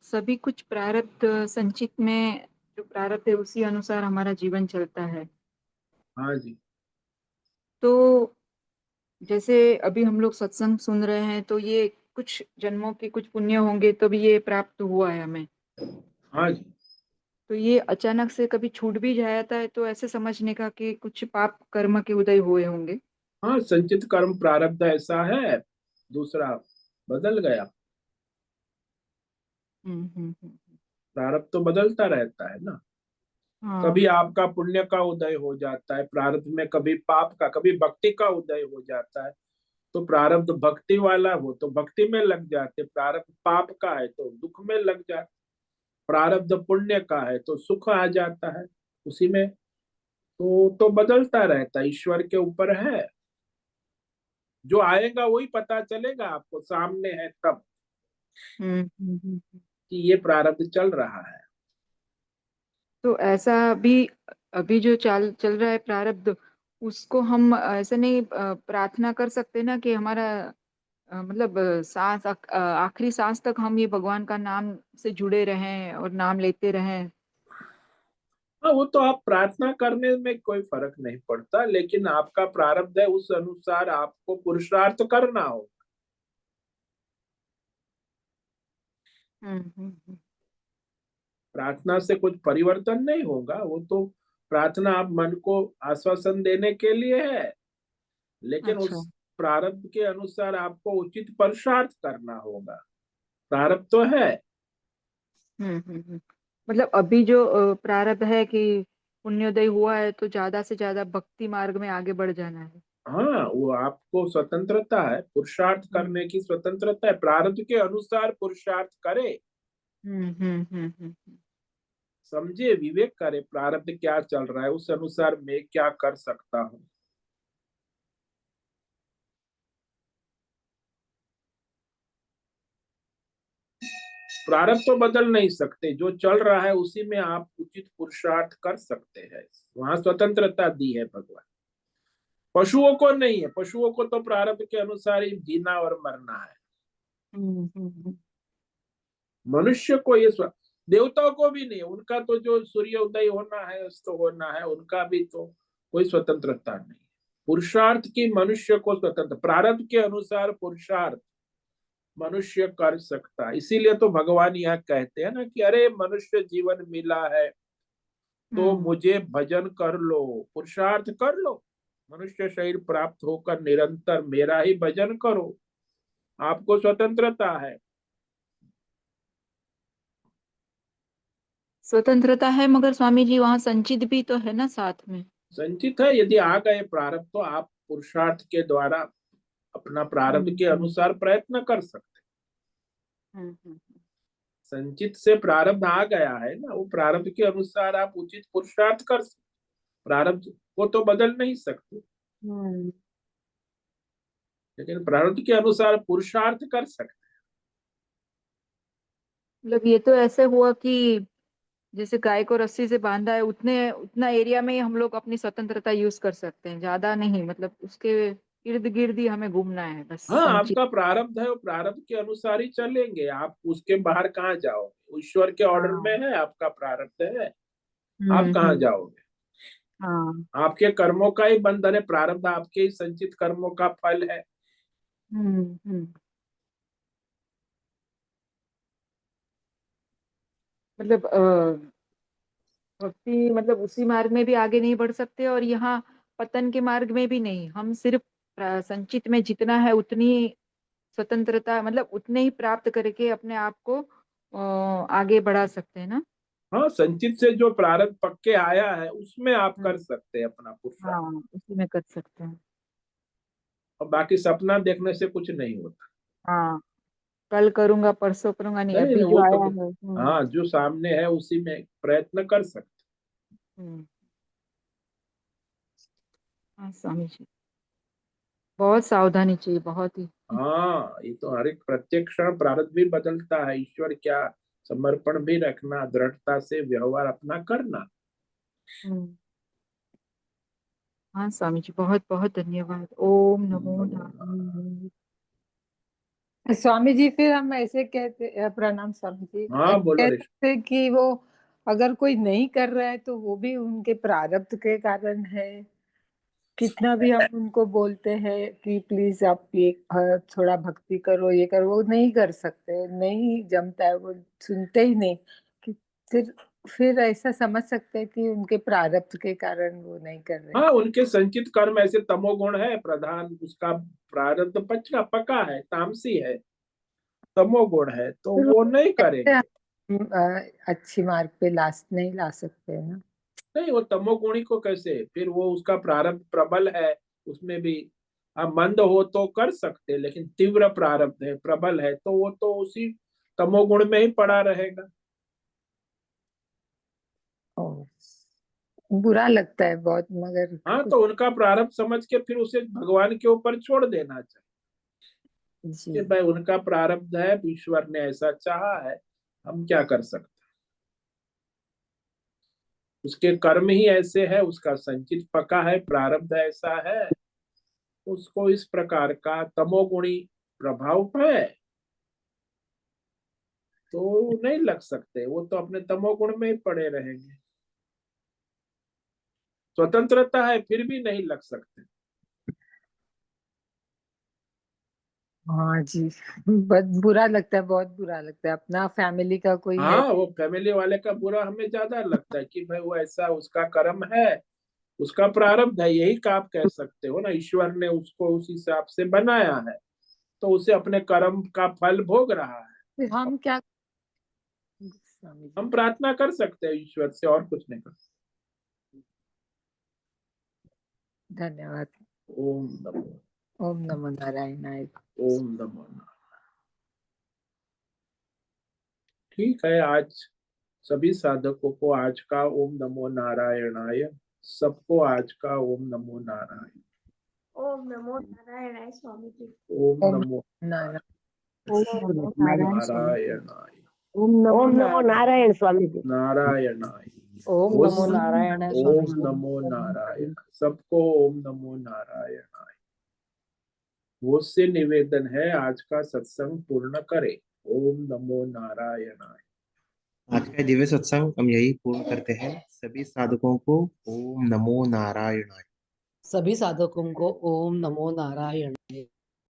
सभी कुछ प्रारब्ध संचित में जो प्रारब्ध है उसी अनुसार हमारा जीवन चलता है। हाँ जी। तो जैसे अभी हम लोग सत्संग सुन रहे हैं तो ये कुछ जन्मों के कुछ पुण्य होंगे तभी ये प्राप्त हुआ है हमें। हाँ जी। तो ये अचानक से कभी छूट भी जाता है तो ऐसे समझने का कि कुछ पाप कर्म के उदय हुए होंगे। हाँ, संचित कर्म प्रारब्ध ऐसा है, दूसरा बदल गया। हम्म हम्म हम्म प्रारब्ध तो बदलता रहता है ना। हाँ। कभी आपका पुण्य का उदय हो जाता है प्रारब्ध में, कभी पाप का, कभी भक्ति का उदय हो जाता है। तो प्रारब्ध भक्ति वाला हो तो भक्ति में लग जाते, प्रारब्ध पाप का है तो दुख में लग जाते, प्रारब्ध पुण्य का है तो सुख आ जाता है उसी में। तो बदलता रहता है, ईश्वर के ऊपर है। जो आएगा वही पता चलेगा आपको, सामने है तब कि ये प्रारब्ध चल रहा है। तो ऐसा भी अभी जो चल रहा है प्रारब्ध, उसको हम ऐसे नहीं प्रार्थना कर सकते ना कि हमारा मतलब आखिरी सांस तक हम ये भगवान का नाम से जुड़े रहें और नाम लेते रहें। हाँ, वो तो आप प्रार्थना करने में कोई फर्क नहीं पड़ता, लेकिन आपका प्रारब्ध है उस अनुसार आपको पुरुषार्थ करना हो। प्रार्थना से कुछ परिवर्तन नहीं होगा, वो तो प्रार्थना आप मन को आश्वासन देने के लिए है, लेकिन अच्छा। उस प्रारब्ध के अनुसार आपको उचित पुरुषार्थ करना होगा। प्रारब्ध तो है। मतलब अभी जो प्रारब्ध है कि पुण्योदय हुआ है तो ज्यादा से ज्यादा भक्ति मार्ग में आगे बढ़ जाना है। हाँ, वो आपको स्वतंत्रता है, पुरुषार्थ करने की स्वतंत्रता है, प्रारब्ध के अनुसार पुरुषार्थ करे। समझे, विवेक करे, प्रारब्ध क्या चल रहा है, उस अनुसार मैं क्या कर सकता हूँ। प्रारब्ध तो बदल नहीं सकते, जो चल रहा है उसी में आप उचित पुरुषार्थ कर सकते हैं, वहां स्वतंत्रता दी है भगवान। पशुओं को नहीं है, पशुओं को तो प्रारब्ध के अनुसार ही जीना और मरना है। मनुष्य को ये देवताओं को भी नहीं, उनका तो जो सूर्य उदय होना है अस्त होना है, उनका भी तो कोई स्वतंत्रता नहीं। पुरुषार्थ की मनुष्य को स्वतंत्र, प्रारब्ध के अनुसार पुरुषार्थ मनुष्य कर सकता। इसीलिए तो भगवान यहाँ कहते हैं ना कि अरे मनुष्य जीवन मिला है तो मुझे भजन कर लो, पुरुषार्थ कर लो, मनुष्य शरीर प्राप्त होकर निरंतर मेरा ही भजन करो, आपको स्वतंत्रता है। स्वतंत्रता है, मगर स्वामी जी वहां संचित भी तो है ना साथ में। संचित है, यदि आ गए प्रारब्ध तो आप पुरुषार्थ के द्वारा अपना प्रारब्ध के अनुसार प्रयत्न कर सकते। संचित से प्रारब्ध आ गया है ना, वो प्रारब्ध के अनुसार आप उचित पुरुषार्थ कर सकते, प्रारब्ध को तो बदल नहीं सकते, लेकिन प्रारब्ध के अनुसार पुरुषार्थ कर सकते। मतलब ये तो ऐसे हुआ कि जैसे गाय को रस्सी से बांधा है, उतने उतना एरिया में ही हम लोग अपनी स्वतंत्रता यूज कर सकते हैं, ज्यादा नहीं, मतलब उसके इर्द गिर्द ही हमें घूमना है बस हाँ, संचित। आपका प्रारब्ध है, वो प्रारब्ध के अनुसार ही चलेंगे, आप उसके बाहर कहाँ जाओगे, ईश्वर के ऑर्डर में हाँ। है, आपका प्रारब्ध है, आप कहाँ हम्म। जाओगे। हाँ। आपके कर्मों का ही बंधन है, प्रारब्ध आपके ही संचित कर्मों का फल है। हम्म। मतलब भक्ति मतलब उसी मार्ग में भी आगे नहीं बढ़ सकते और यहाँ पतन के मार्ग में भी नहीं, हम सिर्फ संचित में जितना है उतनी स्वतंत्रता, मतलब उतने ही प्राप्त करके अपने आप को आगे बढ़ा सकते हैं ना। हाँ, संचित से जो प्रारब्ध पक के आया है उसमें आप कर हम्म। सकते हैं अपना पुरुषार्थ, हाँ, उसी में कर सकते हैं। और बाकी सपना देखने से कुछ नहीं होता। हाँ, कल करूंगा परसों करूंगा नहीं, नहीं अभी नहीं, जो वो तो आया है। हाँ, जो सामने है उसी में प्रयत्न कर सकते। हम्म। हाँ स्वामी जी, बहुत सावधानी चाहिए, बहुत ही। हाँ, ये तो हर एक प्रत्येक क्षण प्रारब्ध भी बदलता है, ईश्वर क्या समर्पण भी रखना, दृढ़ता से व्यवहार अपना करना। हम्म। हाँ स्वामी जी, बहुत बहुत धन्यवाद। ओम नमो नारायण। स्वामी जी, फिर हम ऐसे कहते प्रणाम स्वामी जी, हाँ, बोलो कह ऋषि। सकते कि वो अगर कोई नहीं कर रहा है तो वो भी उनके प्रारब्ध के कारण है। कितना भी हम उनको बोलते हैं कि प्लीज आप ये थोड़ा भक्ति करो, ये करो, वो नहीं कर सकते, नहीं जमता है, वो सुनते ही नहीं। कि फिर ऐसा समझ सकते हैं कि उनके प्रारब्ध के कारण वो नहीं कर रहे। हाँ, उनके संचित कर्म ऐसे, तमोगुण है प्रधान, उसका प्रारब्ध पक्का पका है, तामसी है, तमोगुण है, तो फिर वो वो नहीं कैसे करेंगे। अच्छी मार्ग पे नहीं ला सकते ना। नहीं, वो तमोगुणी को कैसे, फिर वो उसका प्रारब्ध प्रबल है, उसमें भी अब मंद हो तो कर सकते, लेकिन तीव्र प्रारब्ध है, प्रबल है, तो वो तो उसी तमोगुण में ही पड़ा रहेगा। ओ, बुरा लगता है बहुत, मगर हाँ, तो उनका प्रारब्ध समझ के फिर उसे भगवान के ऊपर छोड़ देना चाहिए जी कि भाई उनका प्रारब्ध है, ईश्वर ने ऐसा चाहा है, हम क्या कर सकते, उसके कर्म ही ऐसे है, उसका संचित पका है, प्रारब्ध ऐसा है, उसको इस प्रकार का तमोगुणी प्रभाव है, तो नहीं लग सकते, वो तो अपने तमोगुण में ही पड़े रहेंगे। स्वतंत्रता है फिर भी नहीं लग सकते। हाँ जी। बहुत बुरा लगता है, बहुत बुरा लगता है, अपना फैमिली का कोई है। हाँ, वो फैमिली वाले का बुरा हमें ज्यादा लगता है कि भाई वो ऐसा, उसका कर्म है, उसका प्रारब्ध है, यही का आप कह सकते हो ना, ईश्वर ने उसको उस हिसाब से बनाया है, तो उसे अपने कर्म का फल भोग रहा है। फिर हम क्या, स्वामी जी। हम प्रार्थना कर सकते हैं ईश्वर से, और कुछ नहीं कर सकते। धन्यवाद। ओम नमो, ओम नमो नारायणाय। ओम नमो नारायण। ठीक है, आज सभी साधकों को आज का ओम नमो नारायणाय, सबको आज का ओम नमो नारायण। ओम नमो नारायणाय स्वामी जी। ओम ओम नमो नारायण। ओम नमो नारायण स्वामी जी। नारायणाय, ओम नमो नारायण स्वामी जी। नारायणाय। ओम वो नमो नारायण स्वामी ओम जी। नमो नारायण, सबको ओम नमो नारायणाय। वो से निवेदन है आज का सत्संग पूर्ण करे। ओम नमो नारायणाय। आज का दिव्य सत्संग हम यही पूर्ण करते हैं। सभी साधकों को ओम नमो नारायणाय। सभी साधकों को ओम नमो नारायण।